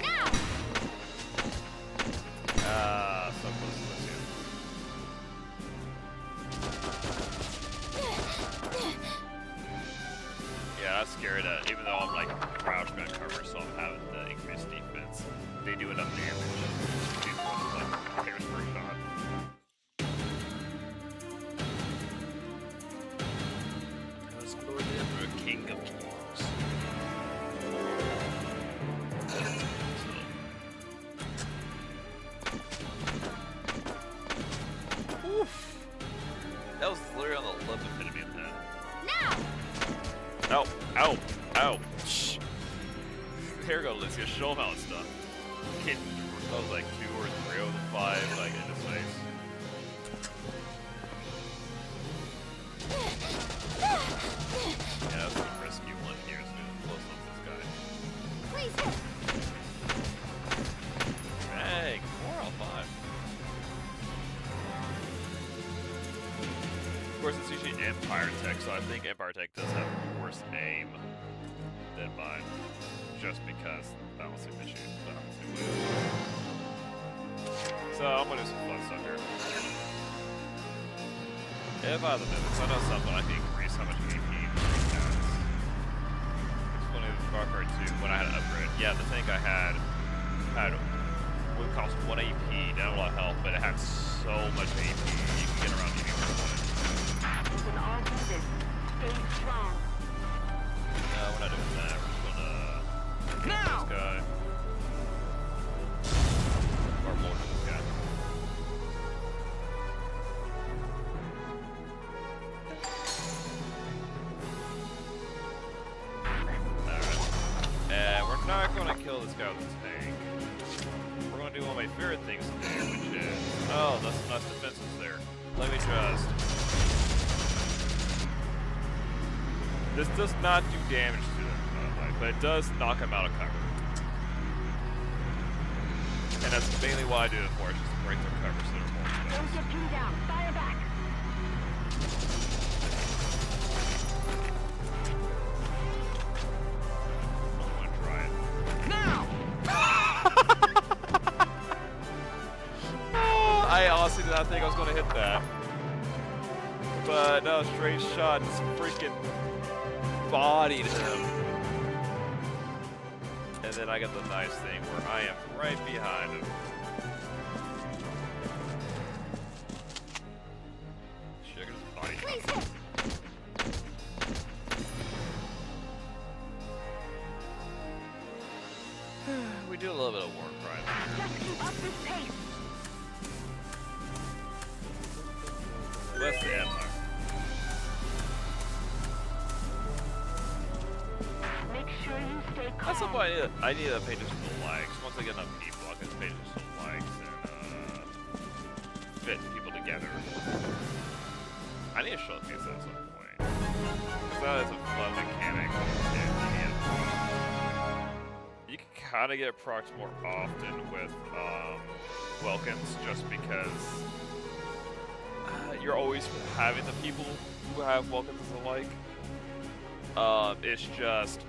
Now! So close to this yeah, that's scary that even though I'm like crouched back cover, so I'm having the increased defense, they do enough damage to like players per shot. Let's go to the Emperor, King of Kings. Oof. That was literally on the lip of enemy of that. Now! Ow, ow, ow. Shh. Here we go, Lucia. Show him how it's done. Hit, that was like 2 or 3 of the 5, like, in his face. Yeah, that's the risky one here, so close up this guy. Please hit! Dang, 4 out of 5. Of course, it's usually Empire Tech, so I think Empire Tech does have worse aim than mine. Just because balancing mission, balancing wheel. So I'm gonna do some fun stuff here. If I have the minutes, I know something I can increase how much AP it has. It's funny with Valkyria 2 when I had an upgrade. Yeah, the tank I had would cost 1 AP, not a lot of health, but it had so much AP you can get around anywhere you wanted. We can all do this. Stay strong. No, we're not doing that. We're just gonna Now! this guy. Or more to this guy. Alright. And we're not gonna kill this guy with the tank. We're gonna do one of my favorite things to do, which is oh, that's some nice defenses there. Let me just this does not do damage to them, but it does knock them out of cover. And that's mainly why I do it for, is just to break their cover so they're more Don't exposed. get pinned down. Fire back. I'm gonna try it. Now! I also honestly did not think I was going to hit that. But no, straight shot just freaking bodied him. And then I got the nice thing where I am right behind him. Shit, I got his body. Please hit. We do a little bit of war crime. Just keep up this pace. That's the Empire. Make sure you stay calm. That's something I need to pay just the likes. Once I get enough people, I can pay just some likes and fit people together. I need to showcase that at some point. Because that is a fun mechanic. You can kind of get procs more often with Welkins just because you're always having the people who have Welkins as a like. It's just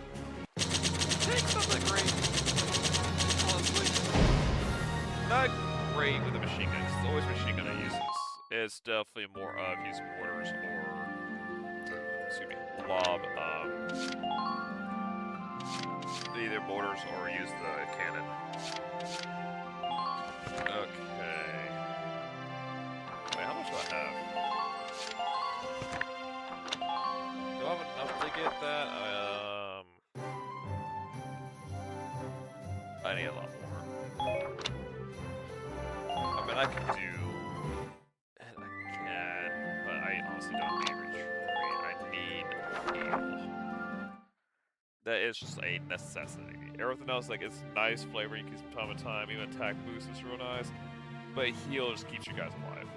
takes something great. Honestly, not great with the machine gun. It's always machine gun I use. It's definitely more of use mortars or excuse me, lob. Either mortars or use the cannon. Okay. Wait, how much do I have? Do I have enough to get that? I need a lot more. I mean, I can do... And I can, but I honestly don't need retreat. I need heal. That is just a necessity. Everything else, like, it's nice flavor, you can some time to time, even attack boost is real nice, but heal just keeps you guys alive.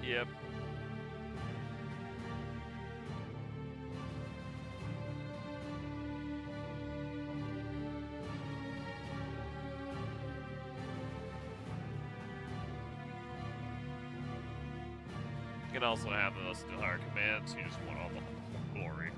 Yep. You can also have those still higher commands, you just want all the glory.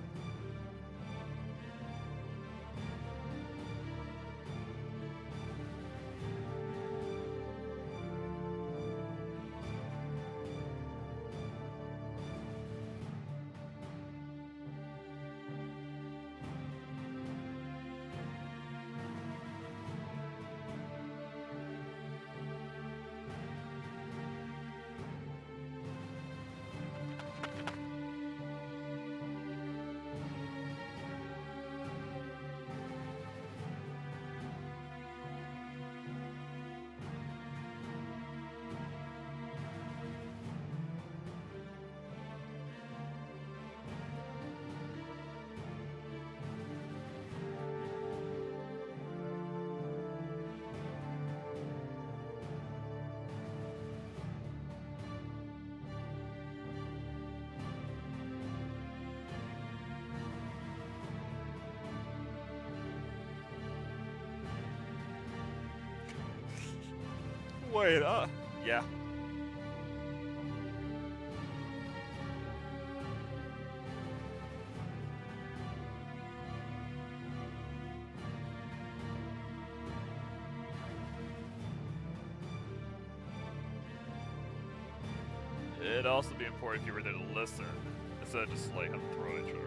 Wait, yeah. It'd also be important if you were there to listen, instead of just like having to throw at each other.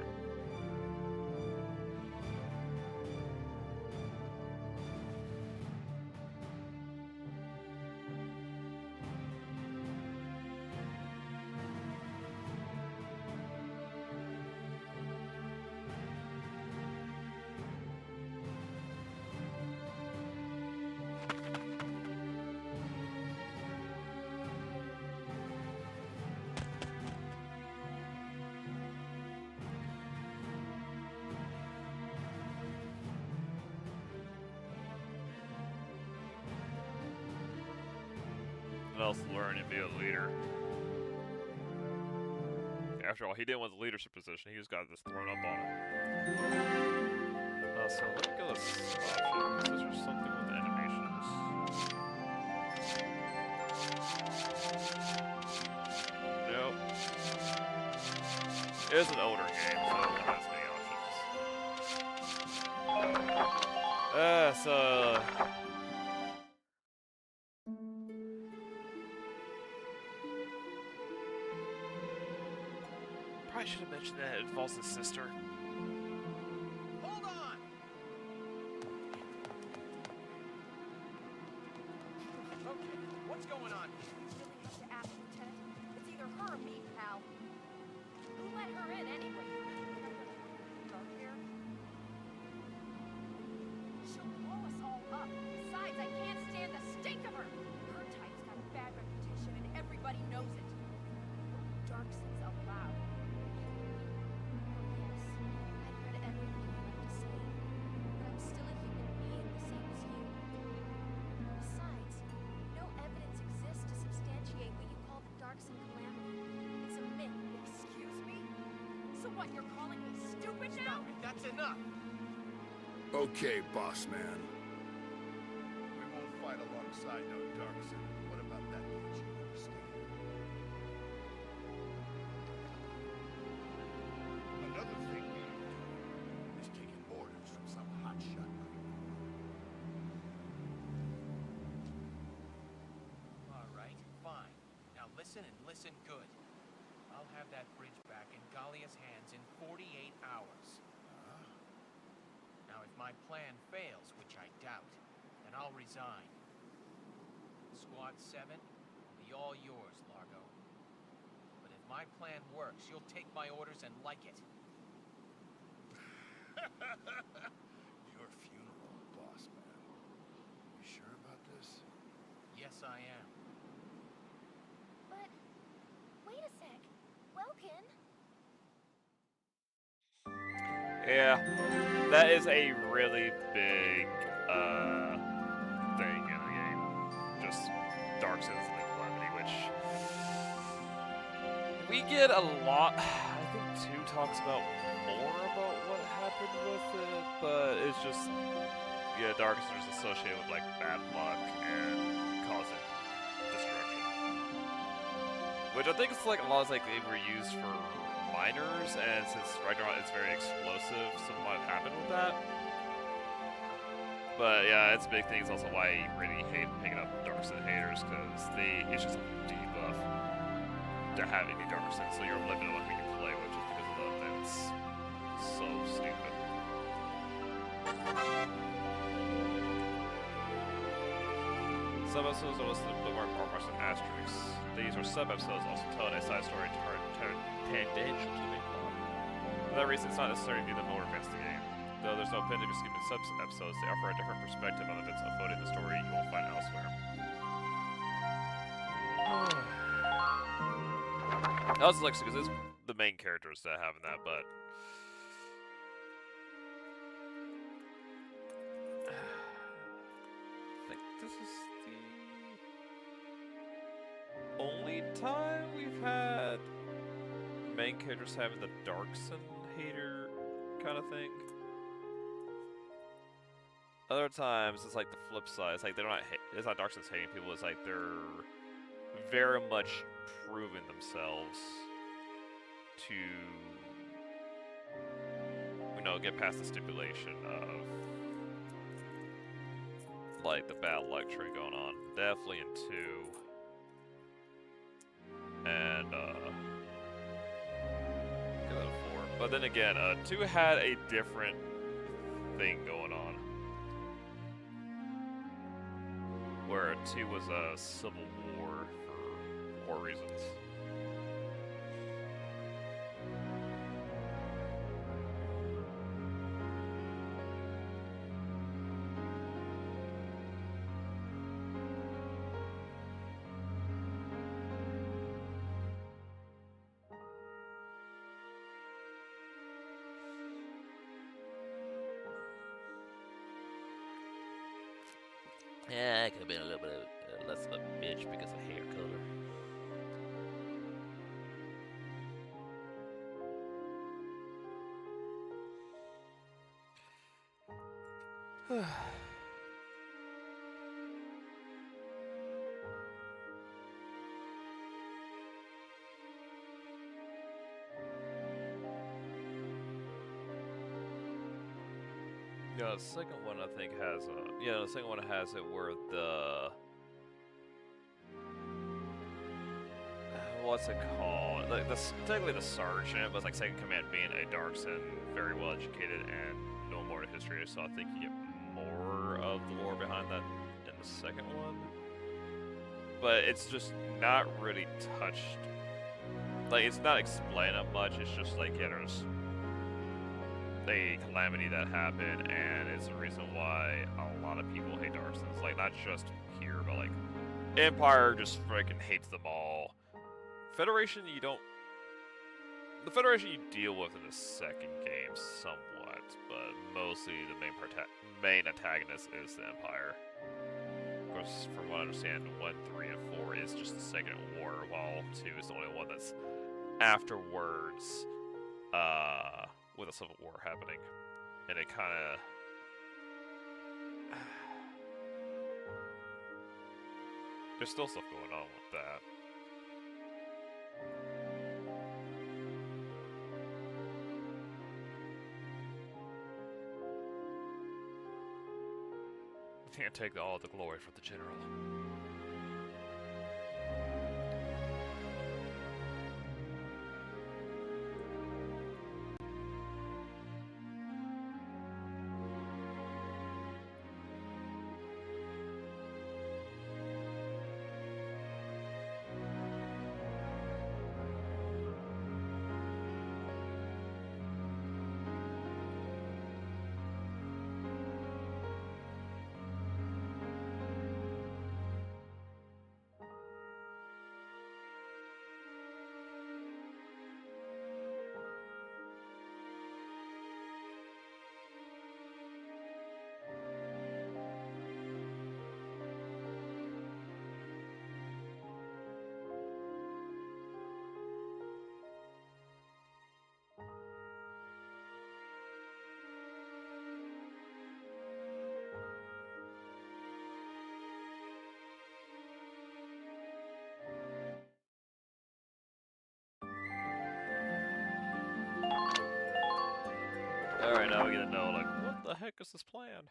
else learn and be a leader. After all, he didn't want the leadership position. He just got this thrown up on him. So let me go to options. Is there something with the animations? Nope. It is an older game, so it has many options. So probably should have mentioned that it involves his sister. Hold on! Okay, what's going on? You really have to ask, Lieutenant. It's either her or me, pal. Who let her in anyway? Dark hair? She'll blow us all up. Besides, I can't stand the stink of her. Her type's got a bad reputation and everybody knows it. Dark sins out loud. Yes, I've heard everything you have to say, but I'm still a human being the same as you. Besides, no evidence exists to substantiate what you call the Darkson calamity. It's a myth. Excuse me? So what, you're calling me stupid now? Stop it, that's enough! Okay, boss man. We won't fight alongside no Darkson. What about that much you understand? Another thing we ain't doing is taking orders from some hotshot like you. Alright, fine. Now listen and listen good. I'll have that bridge back in Galia's hands in 48 hours. Now if my plan fails, which I doubt, then I'll resign. Squad 7 will be all yours, Largo. But if my plan works, you'll take my orders and like it. Your funeral, boss man. You sure about this? Yes, I am. But, wait a sec. Welkin? Yeah, that is a really big thing in the game. Just Dark Sins and the Calamity, which we get a lot. I think 2 talks about more about what happened with it, but it's just, yeah, Dark Sins is associated with like bad luck and causing destruction. Which I think it's like a lot of like they were used for miners, and since Ragnarok is very explosive, something might have happened with that. But yeah, it's a big thing. It's also why I really hate picking up Dark Sin haters, because it's just a debuff to have any Dark Sin, so you're limited on who you play with just because of them, and it's so stupid. Some episodes are listed in bookmark or marks and asterisks. These are sub-episodes also telling a side story tangential to the main plot. For that reason, it's not necessary to view them or advance the game. Though there's no pen to be skipping sub-episodes, they offer a different perspective on events unfolding in the story you won't find elsewhere. I also like because it's the main characters that have in that, but I think this is the only time we've had main characters having the Darkson hater kind of thing. Other times it's like the flip side. It's like they're not. It's not Darkson's hating people. It's like they're very much proving themselves to, you know, get past the stipulation of like the bad luck tree going on. Definitely in 2. And give it a 4. But then again, 2 had a different thing going on, where 2 was a civil war for war reasons. Yeah, it could have been a little bit less of a bitch because of hair color. Yeah, the second one I think has the second one has it where the what's it called? Like technically the sergeant, but it's like second command being a Darkson, very well educated and know more of history. So I think you get more of the lore behind that in the second one. But it's just not really touched. Like it's not explained that much. It's just like yeah, there's a calamity that happened, and it's the reason why a lot of people hate Darksons. Like, not just here, but like, Empire just freaking hates them all. Federation, you don't. The Federation you deal with in the second game somewhat, but mostly the main antagonist is the Empire. Of course, from what I understand, 1, 3, and 4 is just the Second War, while 2 is the only one that's afterwards. With a civil war happening, and it kind of there's still stuff going on with that. Can't take all the glory from the general. Alright, now we get to know, like, what the heck is this plan?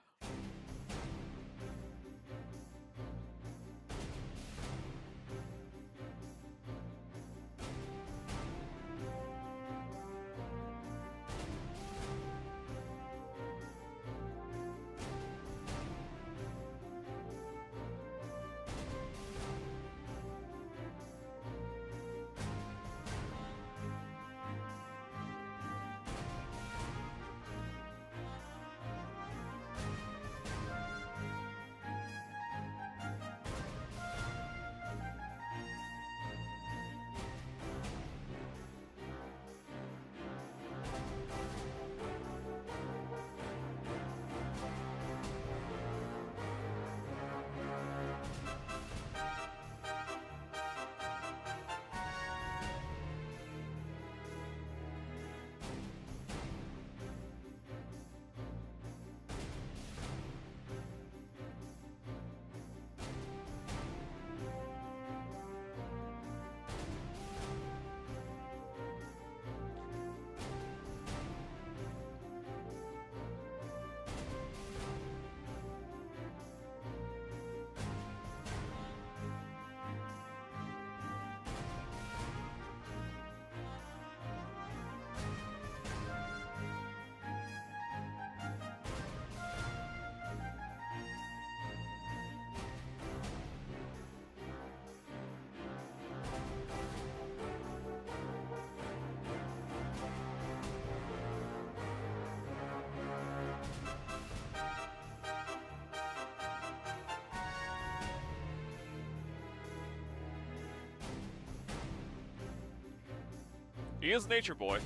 He is Nature Boy.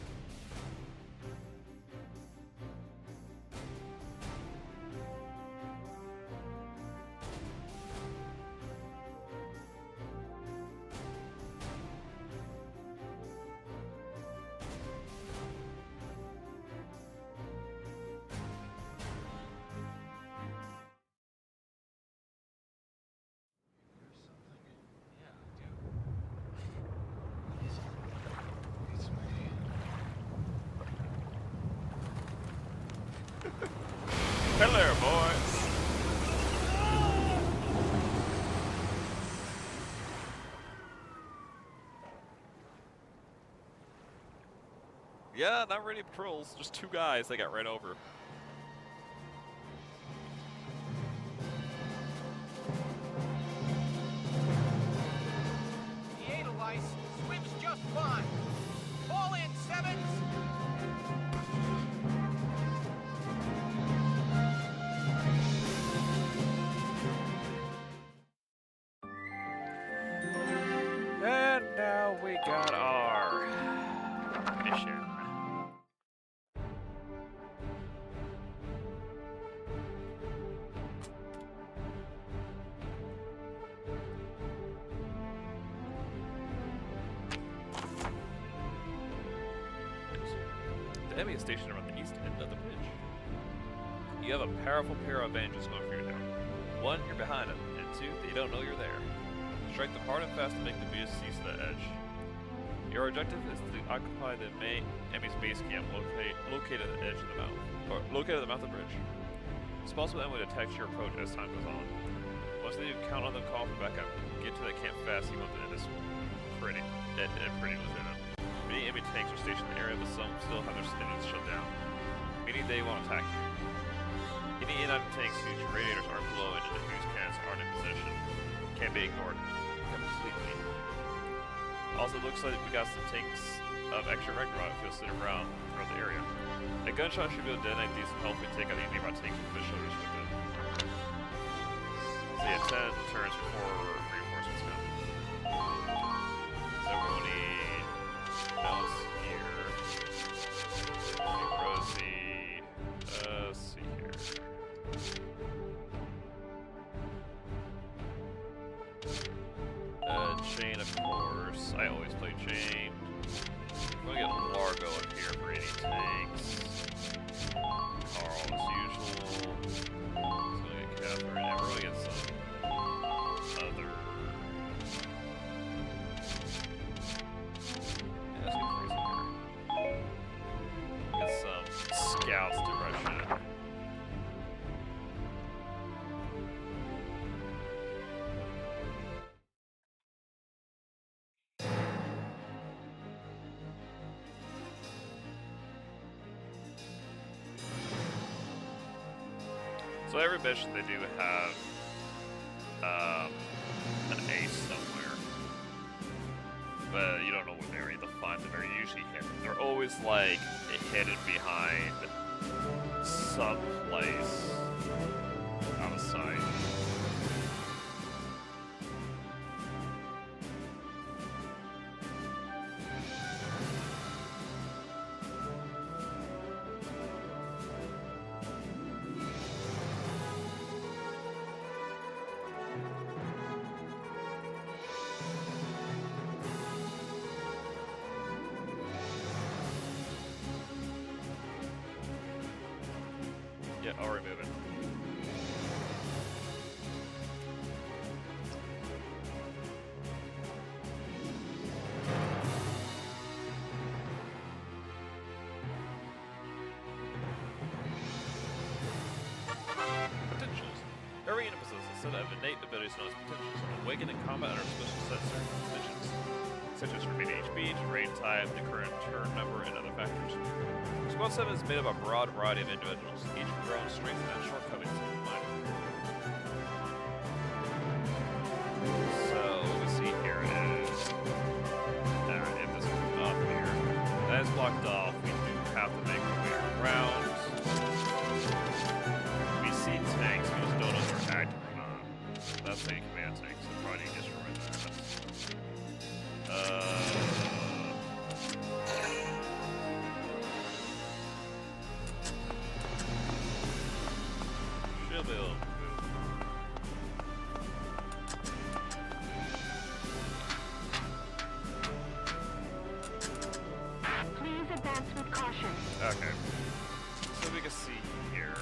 Yeah, not really patrols. Just 2 guys they got right over. The Edelweiss swims just fine. Fall in, Sevens! And now we got our mission. The enemy is stationed around the east end of the bridge. You have a powerful pair of advantages going for you now. 1, you're behind them, and 2, they don't know you're there. Strike them hard and fast to make them use the edge. Your objective is to occupy the main enemy's base camp located at the edge of the mouth, or located at the mouth of the bridge. It's possible the enemy will detect your approach as time goes on. Once they do, count on them call for backup. Get to the camp fast, you want to end this pretty legitimate. Many enemy tanks are stationed in the area, but some still have their engines shut down, meaning they won't attack you. Any enemy tanks whose radiators aren't blowing and whose cannons aren't in position can't be ignored completely. Also, looks like we got some tanks of extra Ragnarok fuel sitting around throughout the area. A gunshot should be able to detonate these and hopefully take out any nearby tanks with the shoulders with it. So yeah, 10 turns before reinforcements come. So we'll need Alice here. Rosie. Let's see here. Chain, of course. I always play Chain. I'm gonna get Largo up here for any tanks. Carl as usual. He's gonna get Catherine, and we're gonna get some other. Yeah, let's get Freezer here. Get some scouts to rush in. So every mission they do have an ace somewhere, but you don't know what area they'll find them. They're usually hidden. They're always like hidden behind some place out of sight. Yeah, I'll remove it. Potentials. Every unit possesses a set of innate abilities known as potentials. Awaken in combat are special set certain conditions, such as remaining HP, terrain type, the current turn number, and other factors. Squad 7 is made up of a broad variety of individuals, each with their own strengths and shortcomings to keep in mind. So, what we see here is, if this comes up here, that is blocked off. We do have to make our way around. We see tanks, we just don't know if they're active or not. That's the command tank, so probably just remember that. She'll be able to move. Please advance with caution. Okay. So we can see here.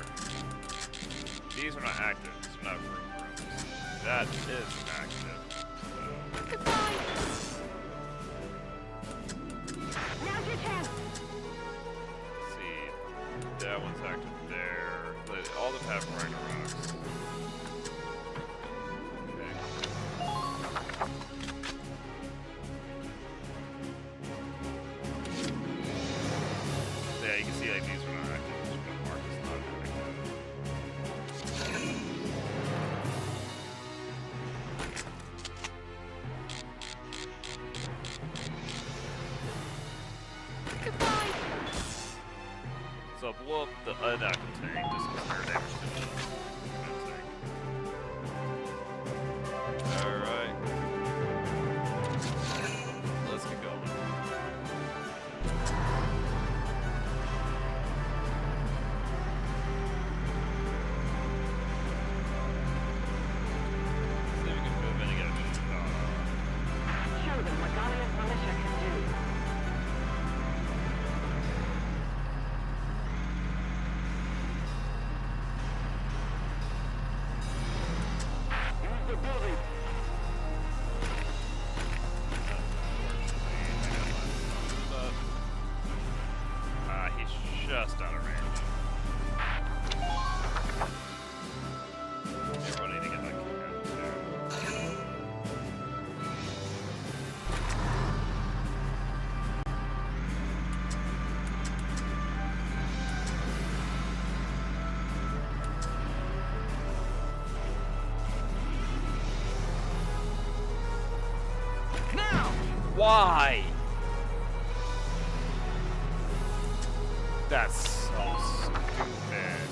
These are not active. These are not rooms. That is active. Goodbye. Now's your chance. Let's see. That one's active there. But all the have Ragnaroks. Okay. you can see like these are not active. This one mark is not active. Goodbye. So blow up the inactive tank, just clear damage to the tank. Alright. Let's get going. See if we can move in and get a Show them what Gallia's militia can do. Use the building. He's just out of range. Everyone need to get that kick out there. Now! Why? That's so stupid.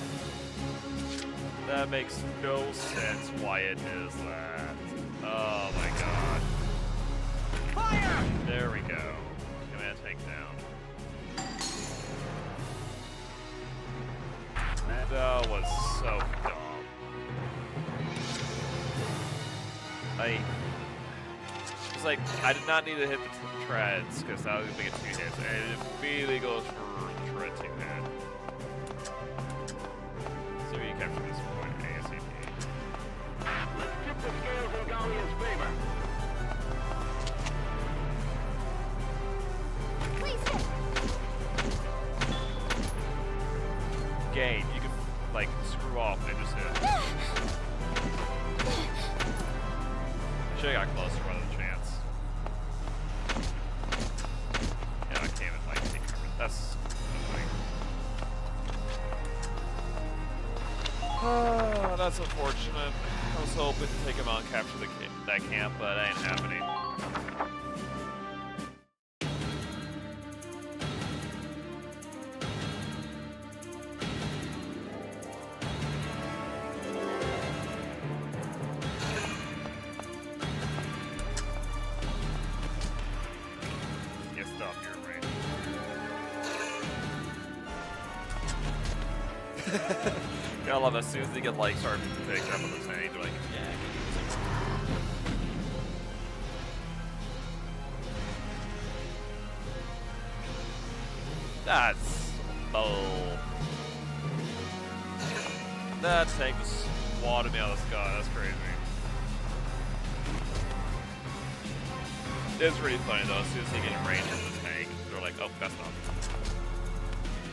That makes no sense why it is that. Oh my god. Fire! There we go. Command tank down. That was so dumb. It's like, I did not need to hit the treads, because that was going to get 2 hits, and it immediately goes for tread 2 hit. So we can capture this point ASAP. Let's tip the scales in Gallia's favor. Please hit. Game, you can, like, screw off and just hit. Should've got closer rather than chance. Yeah, I can't even, like, take it. That's annoying. Oh, that's unfortunate. I was hoping to take him out and capture that camp, but that ain't happening. Get stuff here, right? I love as soon as they get like start picking up on the tank, they're like, yeah, I can do this. That's bull. That tank just swatted me out of the sky. That's crazy. It's really funny though. As soon as they get in range of the tank, they're like, "Oh, gotta stop.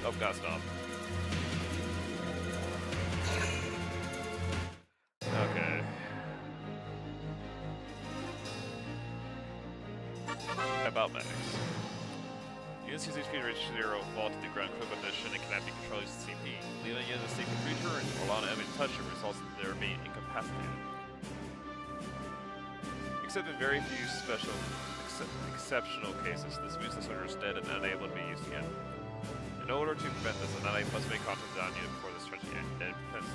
Oh, gotta stop." Okay. About medics. Units use HP to reach 0, fall to the ground quick condition, and cannot be controlled using CP. Leaving a unit to seek a return or allow an enemy to touch it results in their being incapacitated. Except in very few exceptional cases, this means the soldier is dead and unable to be used again. In order to prevent this, an ally must make contact with the unit before this stretching and defense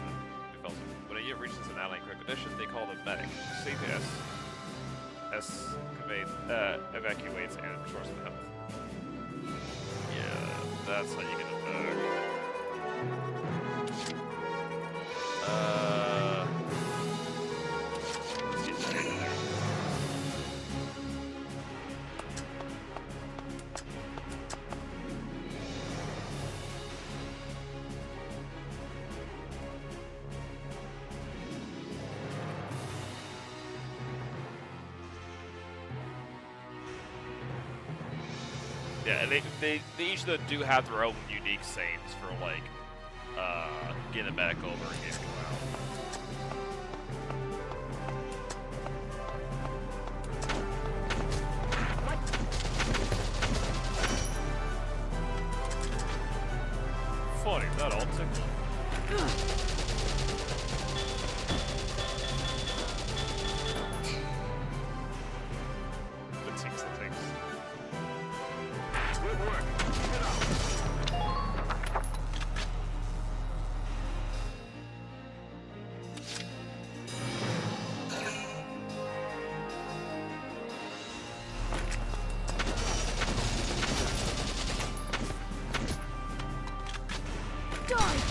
befalls it. When a unit reaches an ally in critical condition, they call them medic. CPS evacuates and restores the health. Yeah, that's how you get it back. Let's get straight in there. Yeah, and they each of them do have their own unique saves for like getting a medic over and getting him out. funny, that all tickle. Fatigues the things. Good work. Keep it up.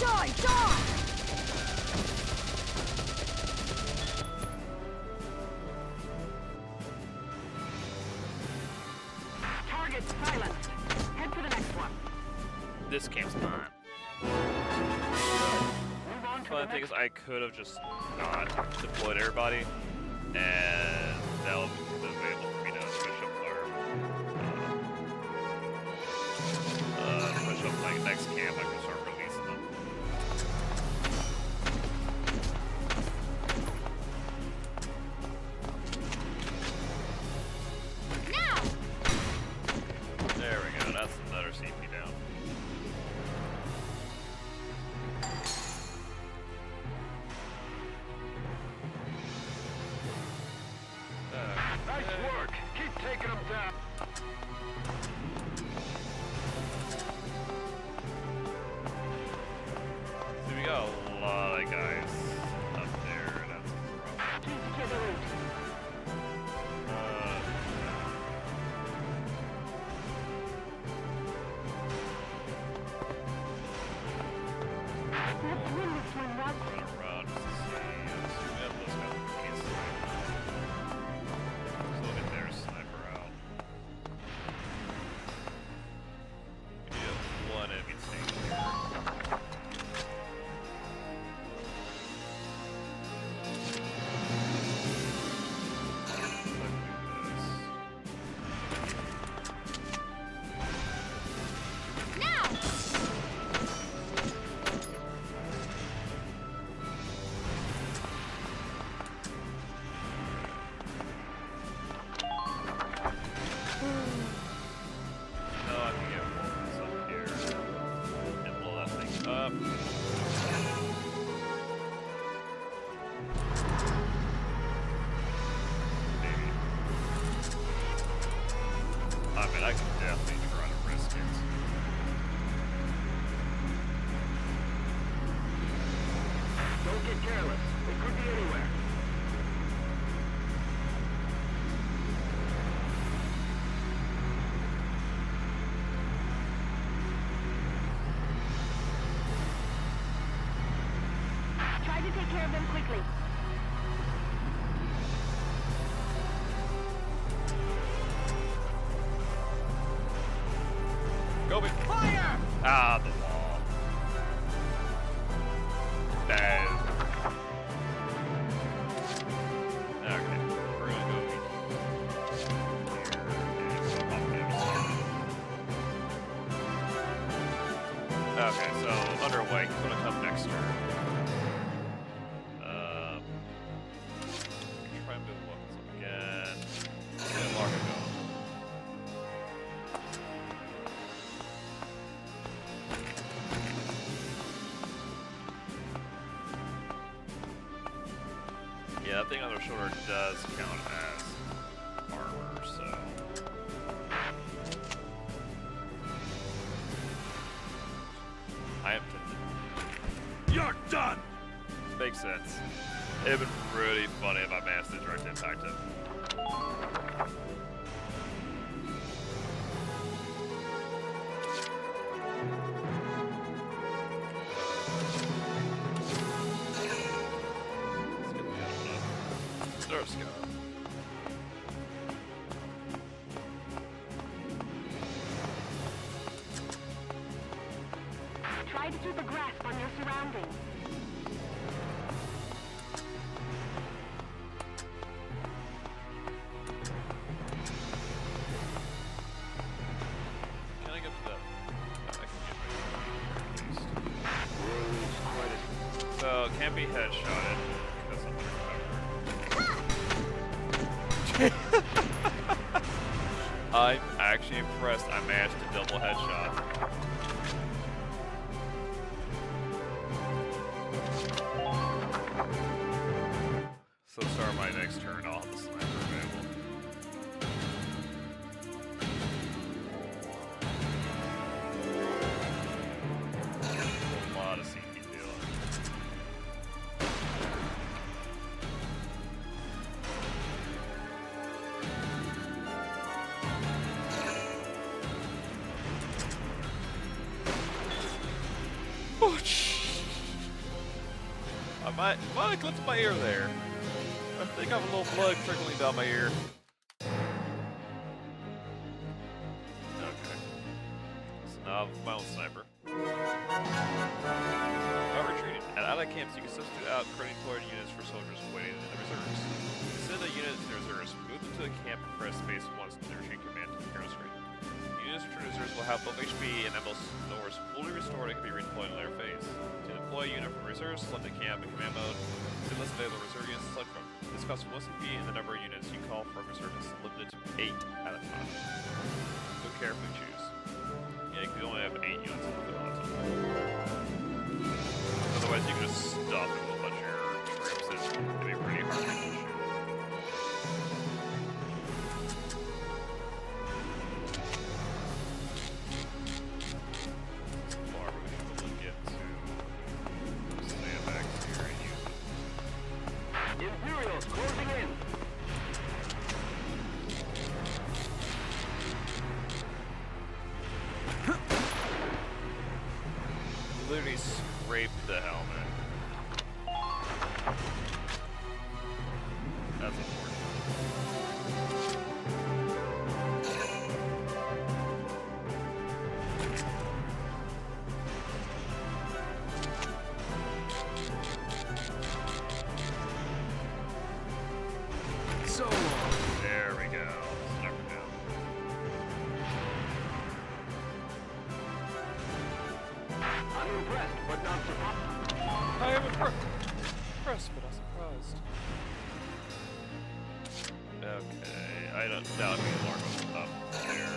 Die! Die! Target silenced. Head to the next one. This camp's mine. Move on to Well, the the thing next. is, I could have just not deployed everybody, and that would have been able for me to push up push up like next camp. I can start releasing them. Now! There we go. That's another CP down. Nice work. Keep taking them down. See, we got a lot of guys up there. That's a problem. Please secure the route. Let's win this one, Valkyria. Around just to see. So we have those guys with the sniper. So we'll get their sniper out. We do have one enemy tank here. Let's do this. Now! No, I can get one up here and blow that thing up. Maybe. I mean, I can definitely try to risk it. Don't get careless. It could be anywhere. Try to take care of them quickly. Go big. Fire! Ah, the wall. Bad. Okay, we're gonna go here and pop it. Okay, so underway. He's gonna come next turn. Try and move weapons up again. And lock it going. Yeah, that thing on their shoulder does count as armor, so. I am tempted. You're done! Makes sense. It'd been really funny if I managed to direct impact him. Let's get the other one up. There's Scott. Try to keep a grasp on your surroundings. Can I get to that? I can get right there at least. So, can't be headshotted because I'm recovered. I'm actually impressed I managed to double headshot. Oh, I might have clipped my ear there. I think I have a little blood trickling down my ear. Okay. So now I have my own sniper. While retreating, at allied camps you can substitute out currently deployed units for soldiers waiting in the reserves. Send a unit to the reserves, move them to a camp and press space once to retreat command to the hero screen. Units returned reserves will have both HP and ML stores fully restored and can be redeployed in a later phase. To deploy a unit from reserves, select a camp in command mode. See list available reserve units to select from. This costs 1 CP and the number of units you call from reserve is limited to 8 at a time. So carefully choose. Yeah, you can only have 8 units at a time. Otherwise you can just stop it with a bunch of your troops. It's going to be pretty hard to shoot. Imperials closing in. Literally scraped the helmet. That's unfortunate. So long. There we go. Sniper down. I'm impressed, but not surprised. I am impressed, but not surprised. Okay, I don't doubt me Largo's up there.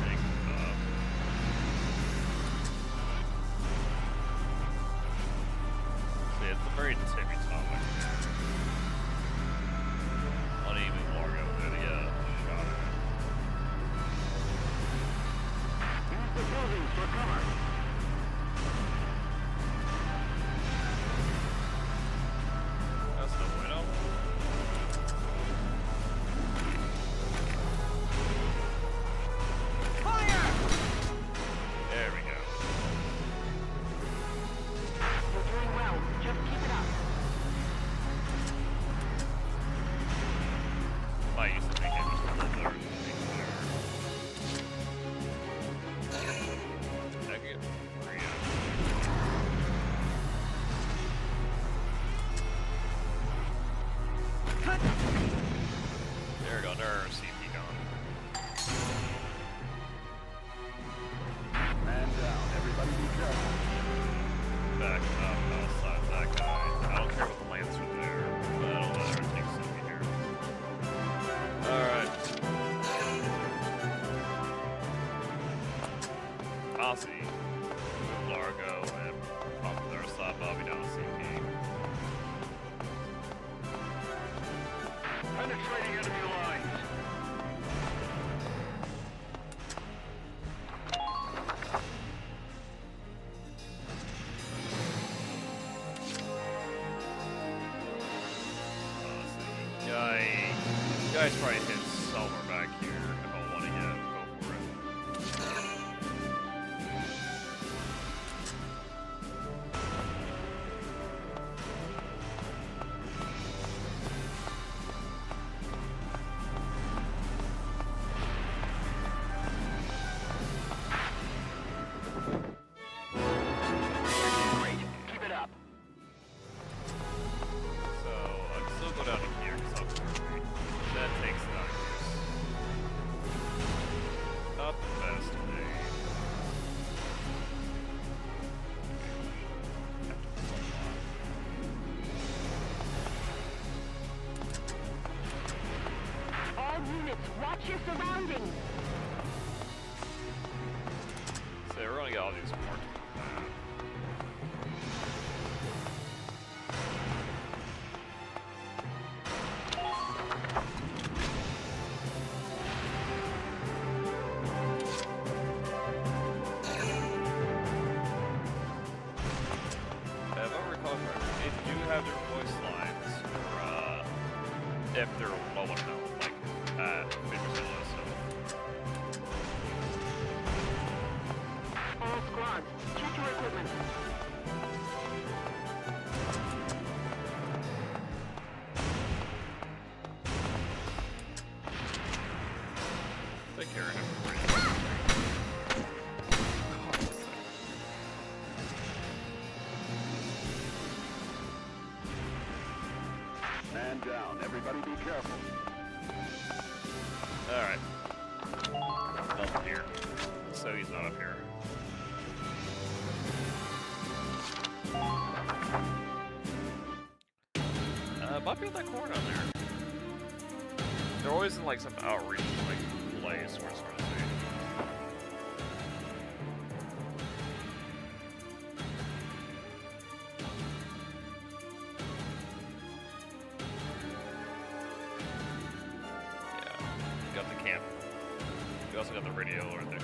Big up. See, it's a very tippy top like that. Uneven Largo with the shot. Use the buildings for cover. That's no bueno. Fire! There we go. You're doing well. Just keep it up. Might use to make it just a little better. I can get free There we go, there's CP gone. Man down. Everybody be careful. Back up outside that guy. I don't care what the Lancer there, but I don't let her take CP here. Alright. Aussie. Largo and pop their slap Bobby down to CP. Penetrating enemy lines. Guys probably hit somewhere back here if I want to go for it. Great. Keep it up. So I can still go down to here because I'll retreat. That takes it out of use. Not the best thing. All units, watch your surroundings. So we're gonna get all these marked. If I recall correctly, they do have their voice lines for, if they're low enough, like, at 50% less. So. squads. Check your equipment. Take care of him. Man down. Everybody be careful. Alright. Nothing here. So he's not up here. Might be in that corner down there. They're always in like some outreach like place where it's hard to see. Yeah. You got the camp. You also got the radio right there.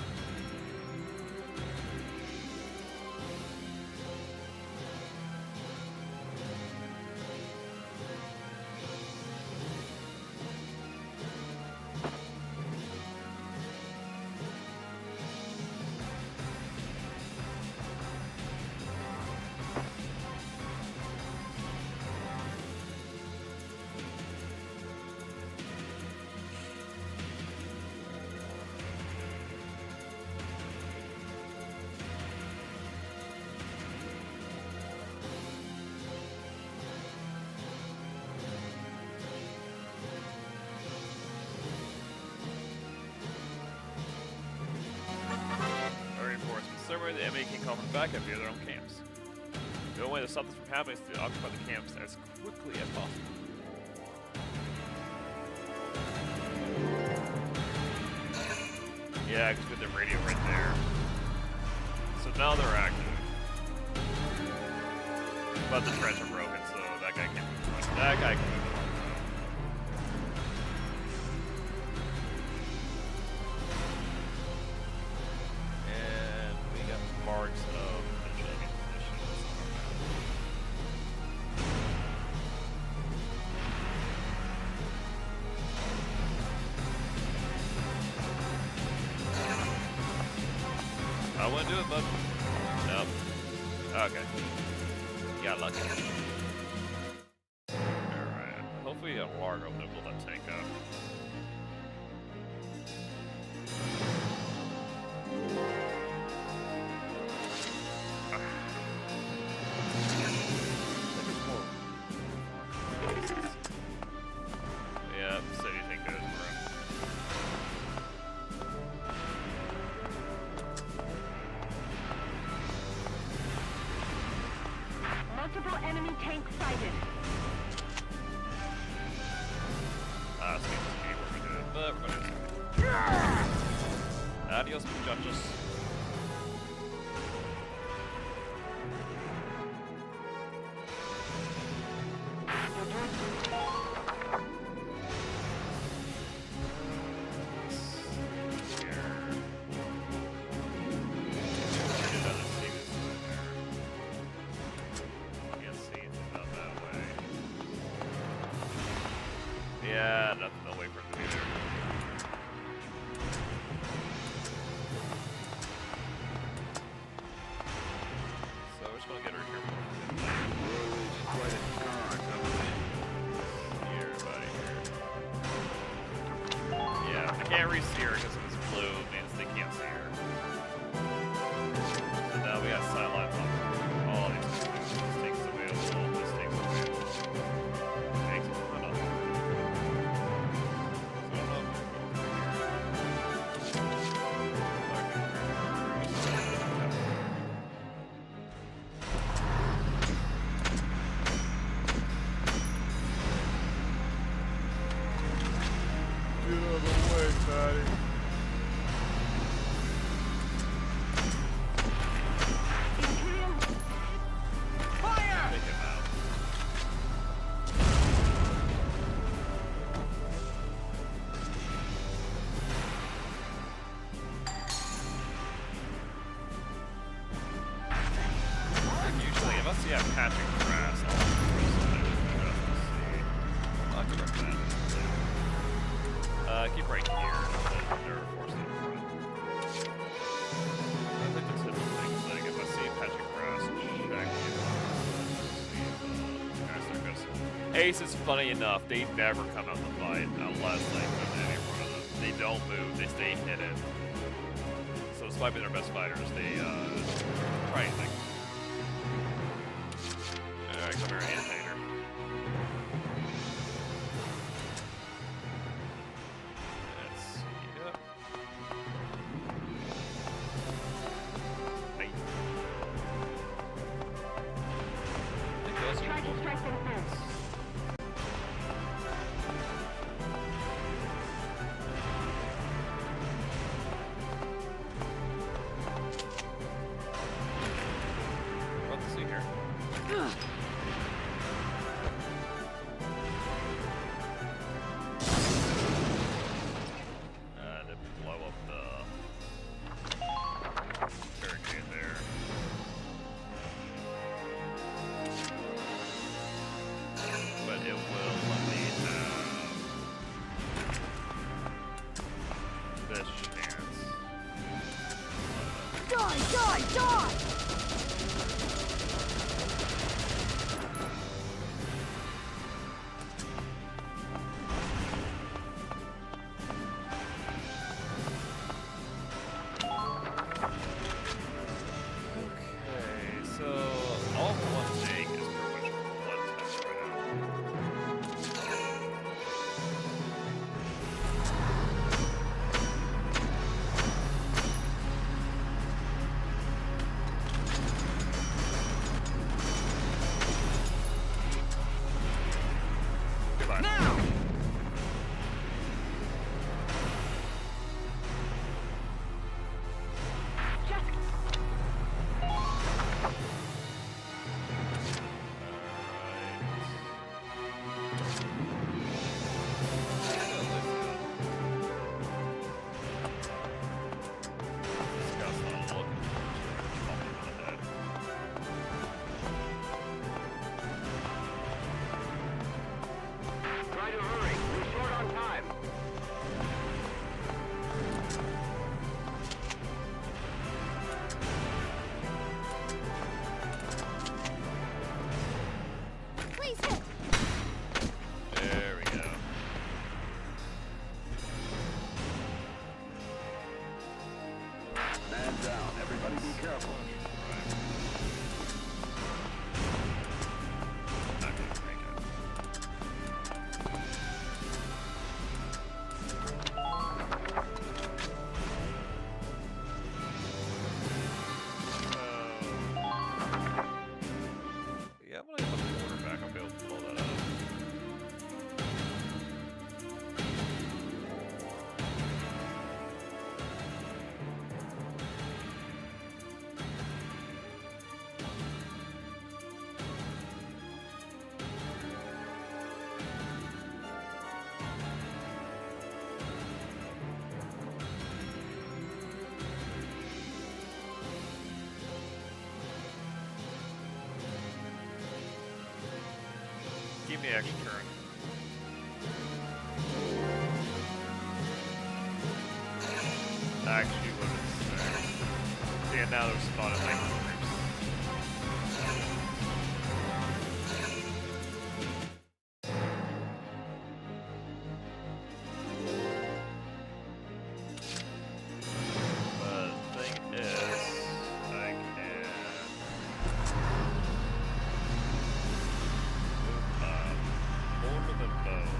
Somewhere the enemy can come back up via their own camps. The only way to stop this from happening is to occupy the camps as quickly as possible. Yeah, because we have the radio right there. So now they're active. But the treads are broken, so that guy can't move much. That guy can move much. Marks of potential conditions. I wouldn't do it, but nope. Okay. Got lucky. Alright. Hopefully Largo will pull that tank up. Yeah, so you think there's room. Multiple enemy tanks sighted. So we just keep what we're doing, but we're gonna do Adios, muchachos. Yeah, nothing to wait for him to be there. So we're just gonna get her here. Quite a guard, Here, buddy, here. Yeah, we can't re-see her because it's blue, means they can't see her. So now we got sidelines on all these things. This takes available, this takes available. Takes available. Get out of the way, buddy. Fire! Take him out. Usually, unless you have patching grass, I'll throw something just to see. I'll give her that. Keep right here. They're forced in front. I think the typical thing is that I get base is funny enough. They never come out to fight unless like there's any one of them. They don't move. They stay hidden. So despite being their best fighters, they try anything. Alright, come here, Antainer. Let's see. Yep. Hey. I think those Try to strike them first. What to see here? To blow up the barricade there. But it will let me have this chance. Die! Okay, so all for one take is pretty much one test right now. Goodbye. Now! Try to hurry. We're short on time. Please hit! There we go. Man down. Everybody be careful. Not gonna make it. Yeah, I'm gonna get the border back. I'll be able to pull that up. Give me extra turn. Actually, what is there? Yeah, now they're spawning like groups. But the thing is, I can move up more than both.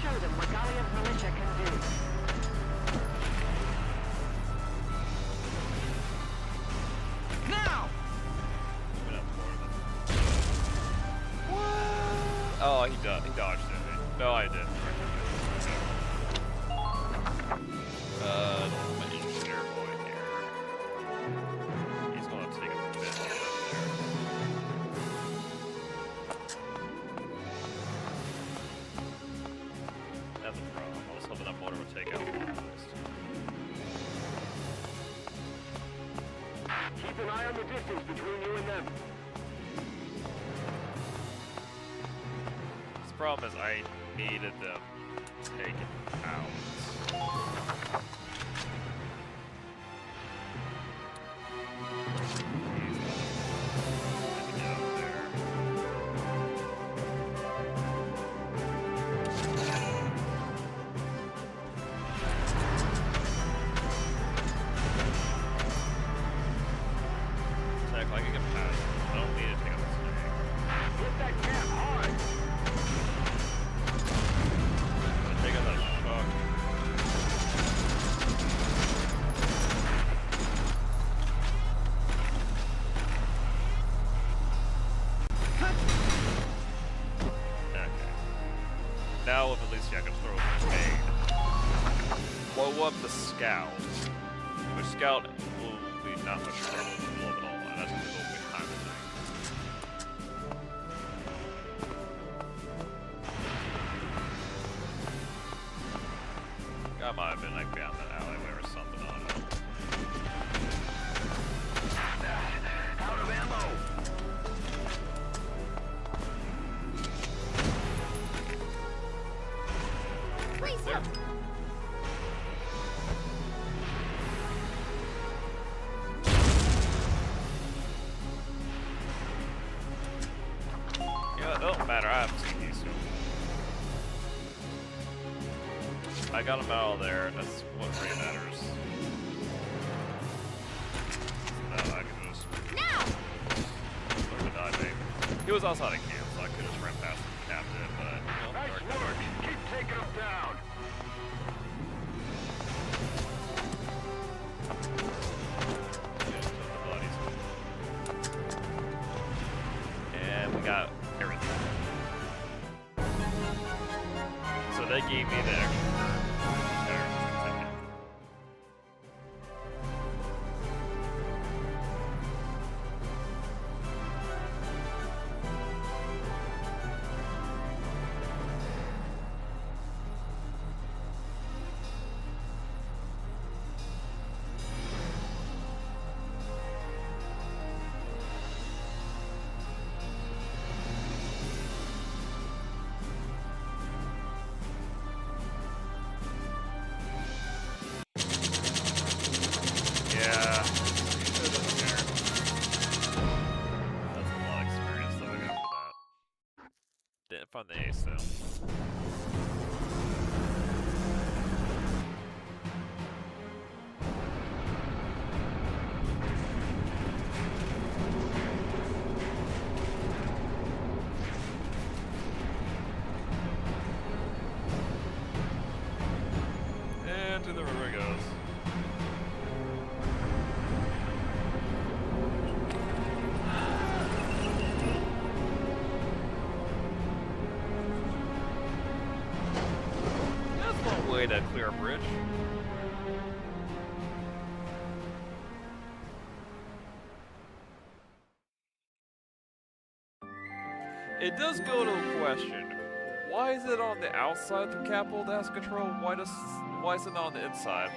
Show them what Dahlia's militia can do. Now! Moving up more than. What? Oh, he dodged it. No, I didn't. My engineer boy here. He's gonna take a bit up there. That's a problem. I was hoping that motor would take out one at least. Keep an eye on the distance between you and them. The problem is I needed them taken out. He's let me get up there. go up the Scout. Which Scout will be not much trouble to blow it all, and that's gonna go behind the thing. Guy might have been like behind that alleyway or something on it. Out of ammo! Please There. look! Yeah, it don't matter, I have TP still. I got him out of there, that's what really matters. No, I can just Now! look at that baby. He was outside of camp, so I could just ran past him and capped it, but no, Nice worked out. work! Keep taking them down! Just took the bodies. And we got everything. So they gave me the extra there. Yeah. It doesn't matter. That's a lot of experience that I got for that. Didn't find the ace though. And to the river it goes. That's one way to clear a bridge. It does go to a question. Why is it on the outside of the capital that has control? Why is it not on the inside?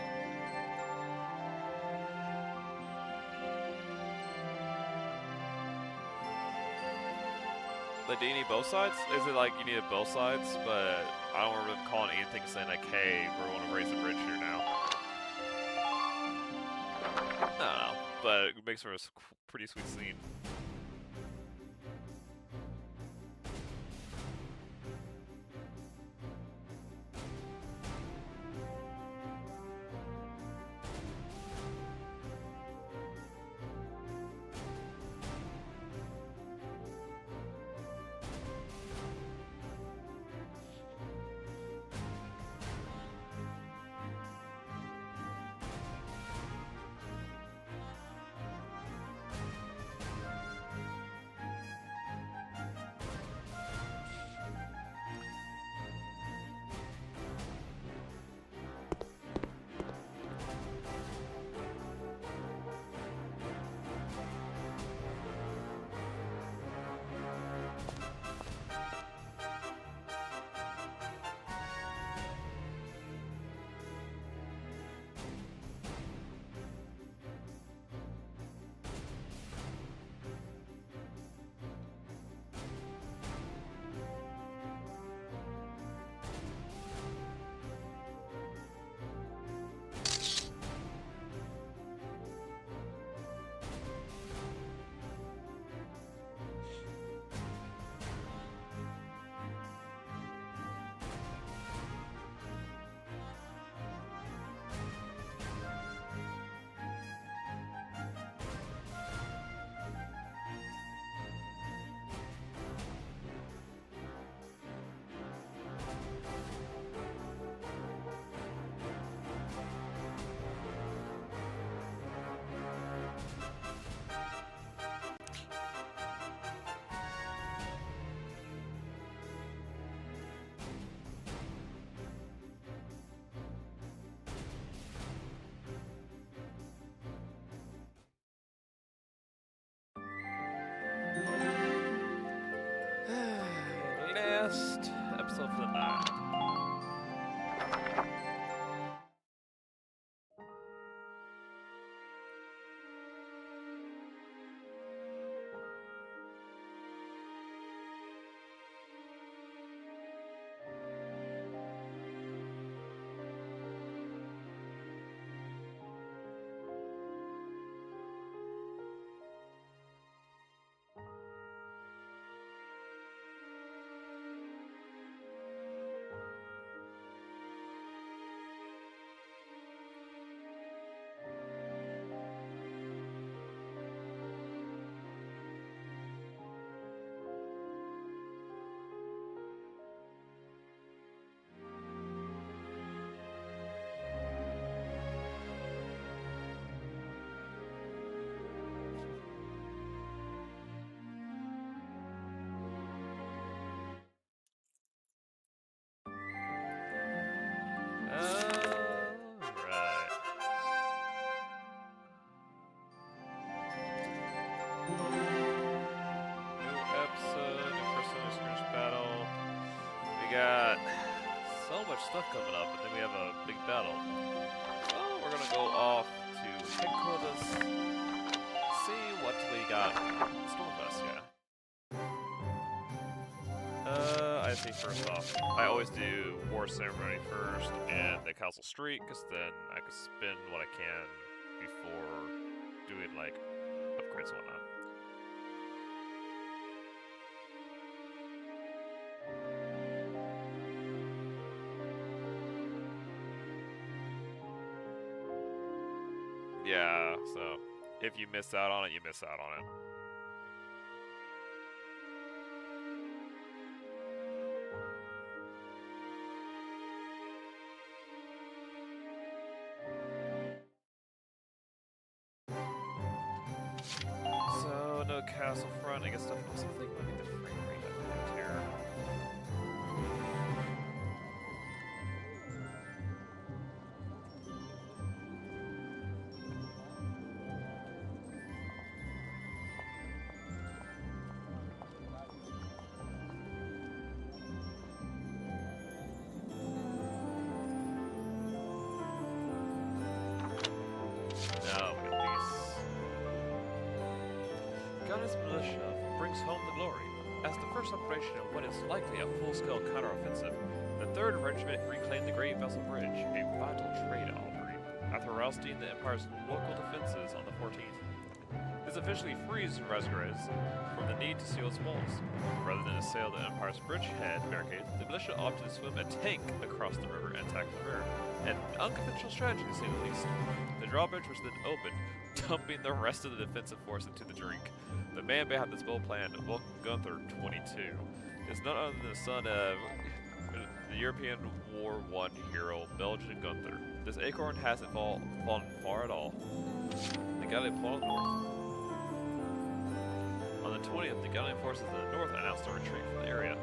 Like, do you need both sides? Is it like you needed both sides, but I don't remember them calling anything saying like, hey, we're going to raise the bridge here now. I don't know, but it makes for a pretty sweet scene. much stuff coming up, and then we have a big battle. So we're gonna go off to headquarters, see what we got in store for us, yeah. I think first off, I always do War Ceremony first and the Castle Street, because then I can spend what I can before doing, like, upgrades and whatnot. Yeah, so if you miss out on it, you miss out on it. So, no castle front. I guess something might be the free rate effect here. Now, we got these. Gunner's militia brings home the glory. As the first operation of what is likely a full-scale counteroffensive, the 3rd Regiment reclaimed the Great Vessel Bridge, a vital trade artery, after ousting the Empire's local defenses on the 14th. This officially frees Razgres from the need to seal its walls. Rather than assail the Empire's bridgehead barricade, the militia opted to swim a tank across the river and attack the rear. An unconventional strategy, to say the least. The drawbridge was then opened, dumping the rest of the defensive force into the drink. The man behind this bold plan, Vulcan Gunther 22, is none other than the son of the European War I hero, Belgian Gunther. This acorn hasn't fallen far at all. The Gallian pulled north. On the 20th, the Gallian forces in the north announced a retreat from the area.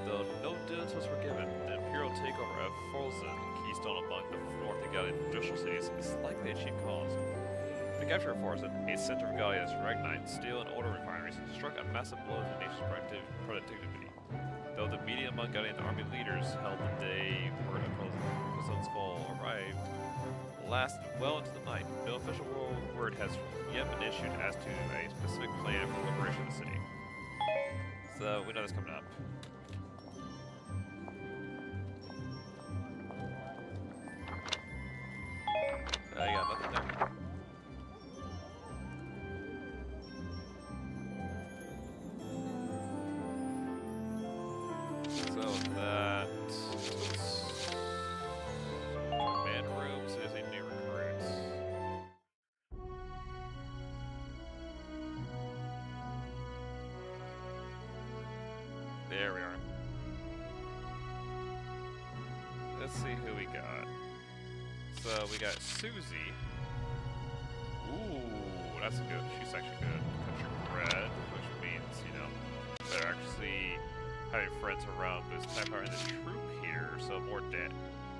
Though no details were given, the Imperial takeover of Folzen, keystone among the North Gallian judicial cities, is likely a cheap cause. The capture of Folzen, a center of Gallia's Ragnite steel and oil refineries, struck a massive blow to the nation's productivity. Though the media among Gallian army leaders held the day word of Folzen's fall arrived lasted well into the night, no official word has yet been issued as to a specific plan for liberation of the city. So we know this coming up. I got nothing there. So that command rooms is a new recruits. There we are. Let's see who we got. So we got Susie. Ooh, that's good. She's actually good. Country bred, which means, you know, they're actually having friends around this type are in the troop here, so more dead.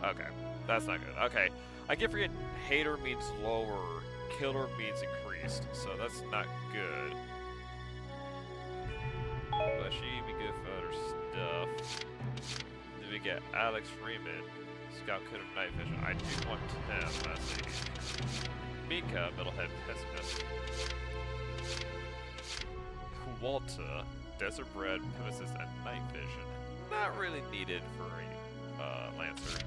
Okay, that's not good. Okay, I keep forgetting hater means lower, killer means increased, so that's not good. But she'd be good for other stuff. Then we get Alex Freeman, Scout Code of Night Vision. I do want him, let's see. Mika, Middlehead Pessimist. Walta, Desert Bread, Pegasus, and Night Vision. Not really needed for a Lancer.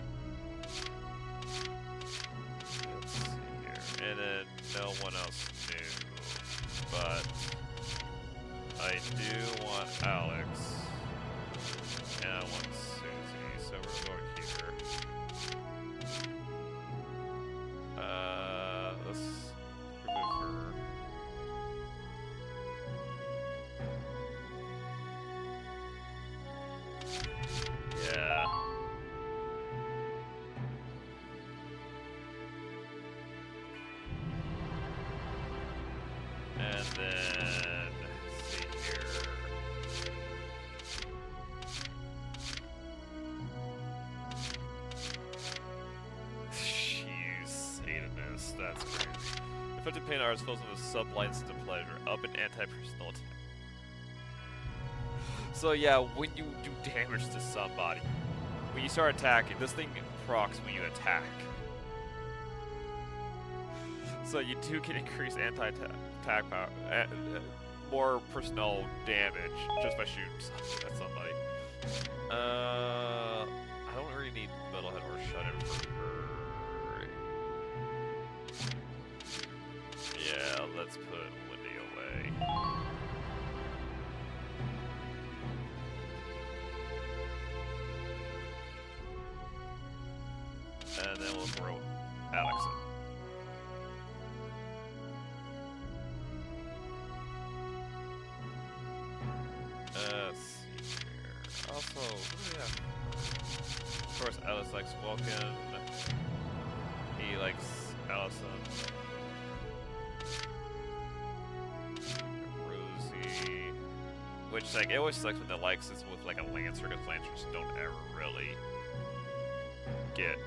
Let's see here. And then no one else new. But I do want Alex. And I want Susie, so we're going here. Let's remove her. Yeah. And then, let's see here. Jeez, hated this. That's crazy. Effective pain hours fills with sublicense of pleasure, up and anti-personal attack. So yeah, when you do damage to somebody, when you start attacking, this thing procs when you attack. So you do get increased anti-attack power, more personnel damage just by shooting at somebody. I don't really need Metalhead or Shut-In for... Yeah, let's put Wendy away. And then we'll throw Alex in. Let's see here. Also, of course, Alice likes Vulcan. He likes Allison. Rosie. Which, like, it always sucks when the likes is with, like, a Lancer, because Lancers don't ever really get,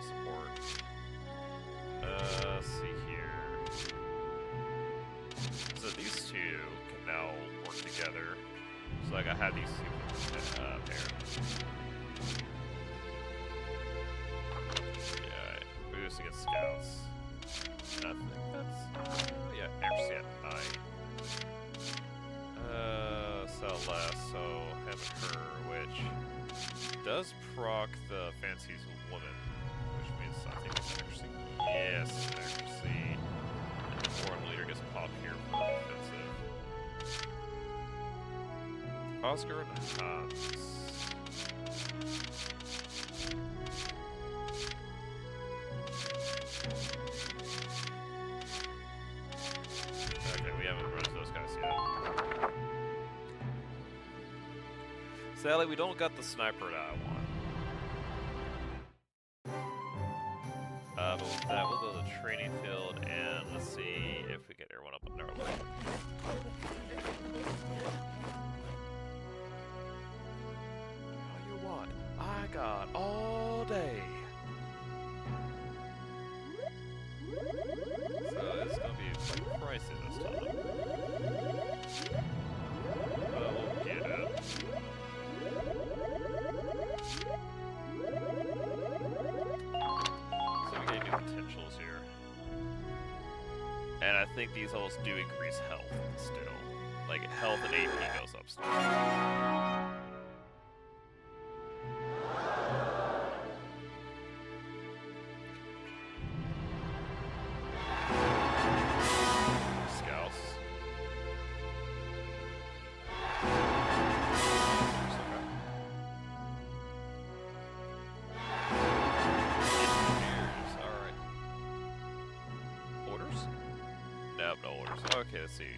support. Let's see here. So these two can now work together. So like I had these two pairs. Yeah, boost against scouts. I think that's yeah, accuracy at 9. Celeste, so having her, which does proc the Fancy's woman, which means I think it's accuracy. Yes, accuracy. And the foreign leader gets popped here for defensive. Oscar and Hans. Okay, we haven't run those guys yet. Sadly, we don't got the sniper that I want. But with that, we'll go to the training field and let's see if we get everyone up on their level. I got all day. So it's gonna be quite pricey this time. But we'll get it. So we get new potentials here. And I think these levels do increase health still. Like health and AP goes up still. Okay, let's see.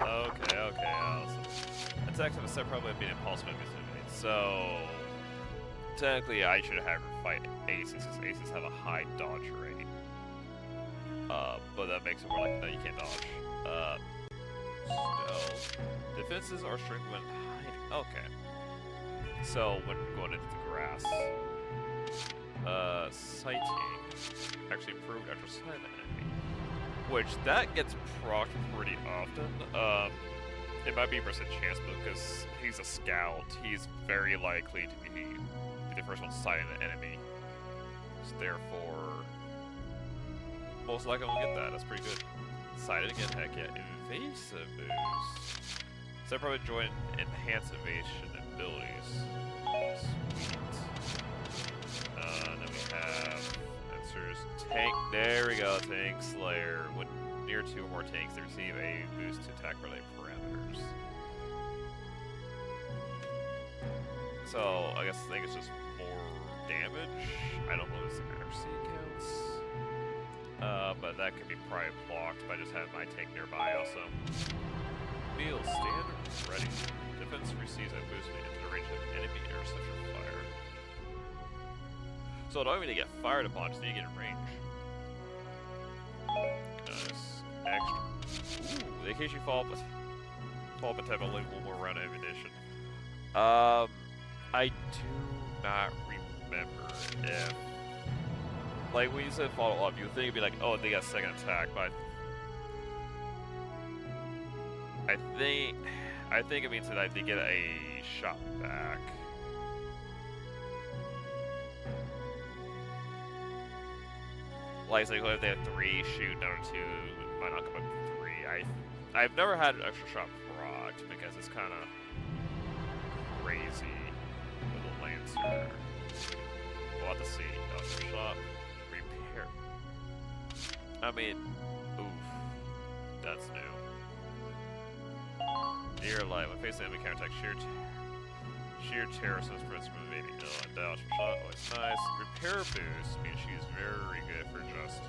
Okay, awesome. Attacks of a set probably being impulsive enemies. So, technically, I should have her fight aces, because aces have a high dodge rate. But that makes it more like, no, you can't dodge. Stealth. Defenses are strict when hiding. Okay. So, when going into the grass. Sighting. Actually improved after sighting an enemy. Which, that gets procced pretty often. It might be percent chance, but because he's a scout, he's very likely to be the first one sighting an enemy. So therefore, most likely we'll get that. That's pretty good. Sighted again, heck yeah. Invasive boost. So I probably join enhanced evasion abilities. Sweet. Then we have answers. Tank. There we go. Tank Slayer. When near 2 or more tanks, they receive a boost to attack related parameters. So I guess I think it's just more damage. I don't know if it's accuracy counts. But that could be probably blocked by just having my tank nearby also. Wheel standard ready. Defense receives a boost into the range of enemy interception fire. So I don't even need to get fired upon, just need to get in range. Nice. Extra. Ooh, in case you fall up and have only 1 more round of ammunition. I do not remember if, like when you said follow up, you would think it'd be like, oh, they got second attack, but I think it means that they get a shot back. Like, so if they have 3, shoot number 2 might not come up with 3. I've never had an extra shot proc because it's kind of crazy with a Lancer. We'll have to see. Extra shot, repair. I mean, oof, that's new. Dear life, when facing enemy counterattack, sheer terror says Prince from maybe no and dodge from shot, always nice. Repair boost means she's very good for just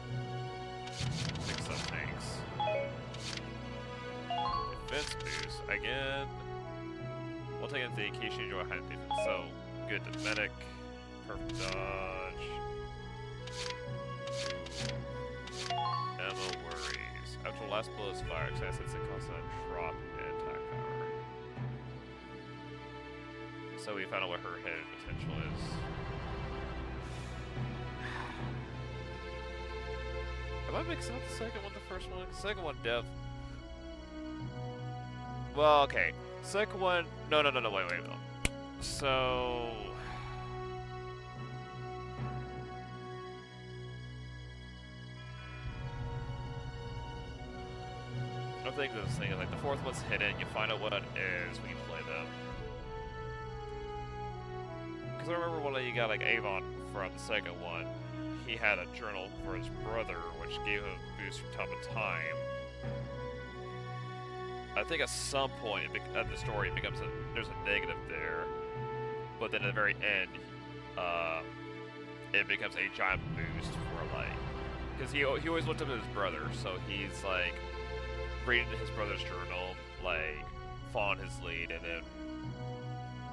fix up tanks. Defense boost, again. We'll take it to the occasion enjoy high defense. So good to medic, perfect dodge. Ammo worries. After the last bullet is fired, since it costs a drop in attack power. So we found out what her hidden potential is. Am I mixing up the second one, the first one? The second one, dev. Well, okay. Second one, no, wait, no. So... I think this thing is like the fourth one's hidden, you find out what it is when you play them. Because I remember when you got like Avon from the second one, he had a journal for his brother, which gave him a boost from time to time. I think at some point at the story it becomes there's a negative there, but then at the very end, it becomes a giant boost for like, because he always looked up to his brother, so he's like reading his brother's journal, like following his lead, and then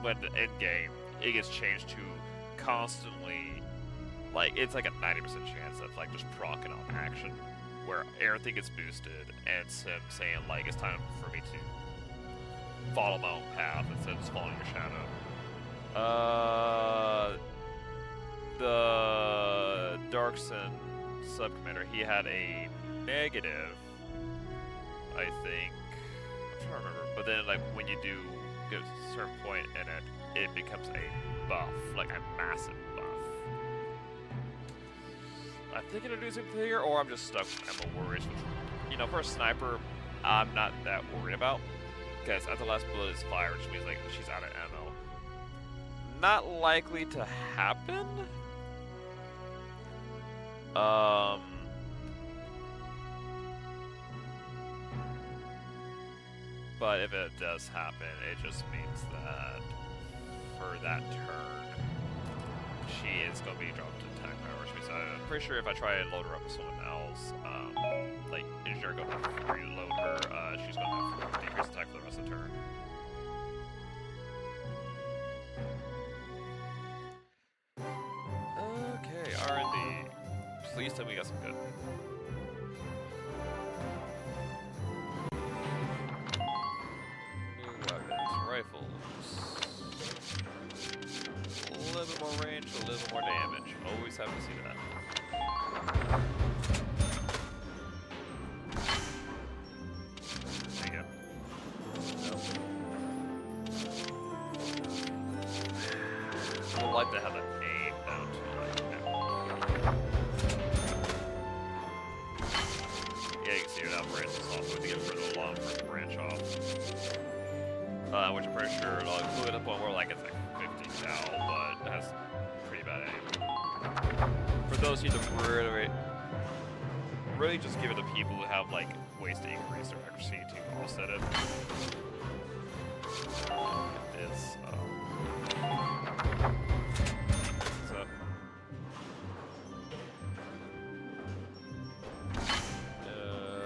when the end game, it gets changed to constantly, like it's like a 90% chance of like just proccing on action, where everything gets boosted, and it's him saying like it's time for me to follow my own path instead of just following your shadow. The Darkson sub-commander, he had a negative, I think. I'm trying to remember. But then like when you do get to a certain point in it, it becomes a buff, like a massive buff. I think introducing here, or I'm just stuck with ammo worries, which, you know, for a sniper, I'm not that worried about, because at the last bullet is fired, which means like she's out of ammo. Not likely to happen. But if it does happen, it just means that for that turn, she is going to be dropped to attack power, which means I'm pretty sure if I try and load her up with someone else, like Engineer going to have to reload her, she's going to have to decrease attack for the rest of the turn. Okay, R&D. Please tell me we got some good. Rifles. A little bit more range, a little bit more damage. Always happy to see that. There you go. I would like to have that aim down to like, yeah, you can see it now branches off. We have to get rid of the long branch off. Which I'm pretty sure it'll include at the point where like it's like 50 now, but it has pretty bad aim. For those who really just give it to people who have like ways to increase their accuracy to offset it. It's so.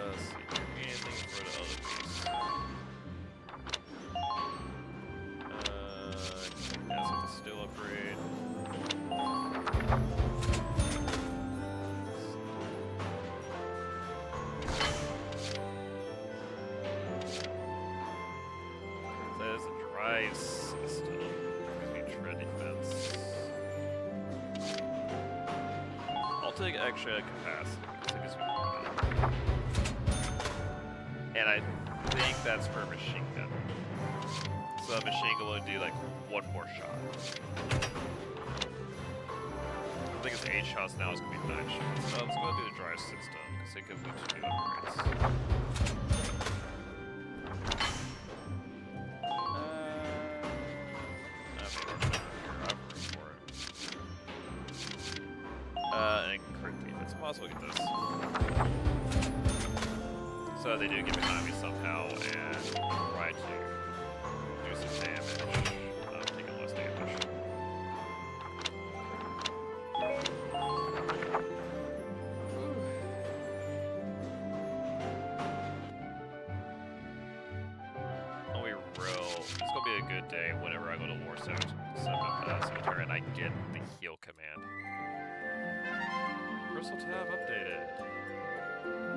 Let's see. Anything for the other piece. Yes, with the still upgrade. So there's a dry system. Gives me tread defense. I'll take extra capacity because it gives me more. And I think that's for machine gun. So machine gun will do like one more shot. think it's 8 shots now, it's gonna be 9 shots. So let's go do the drive system, because it gives me 2 upgrades. And crit defense. Might as well get this. So they do get behind me somehow and try to do some damage. I'm taking less damage. I'll be real. It's gonna be a good day whenever I go to War Cemetery and I get the heal command. Crystal tab updated.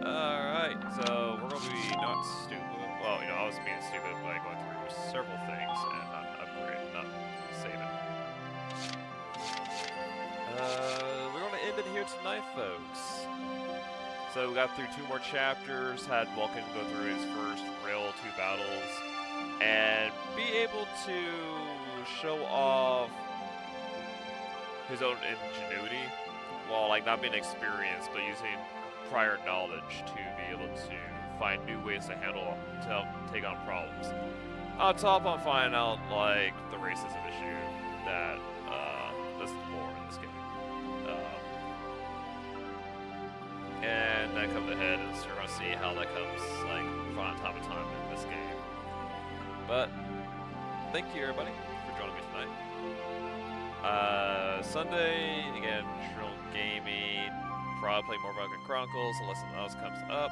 Alright, so we're gonna be not stupid. Well, you know, I was being stupid by going through several things and not saving. We're gonna end it here tonight, folks. So we got through 2 more chapters, had Vulcan go through his first real 2 battles, and be able to show off his own ingenuity, while like not being experienced, but using prior knowledge to be able to find new ways to take on problems. On top, I'm finding out like the racism issue that that's more in this game. And that comes ahead, and so we're gonna see how that comes like on top of time in this game. But thank you everybody for joining me tonight. Sunday again, Trill Gaming. Probably play more Valkyria Chronicles unless something else comes up.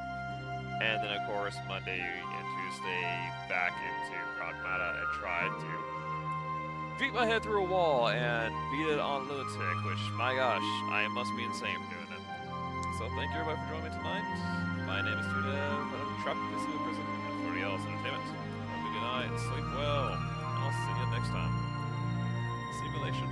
And then of course Monday and Tuesday back into Pragmata and try to beat my head through a wall and beat it on Lunatic, which my gosh, I must be insane for doing it. So thank you everybody for joining me tonight. My name is Tudev, and I'm trapped in this prison for the else entertainment. Have a good night, sleep well, and I'll see you next time. Simulation.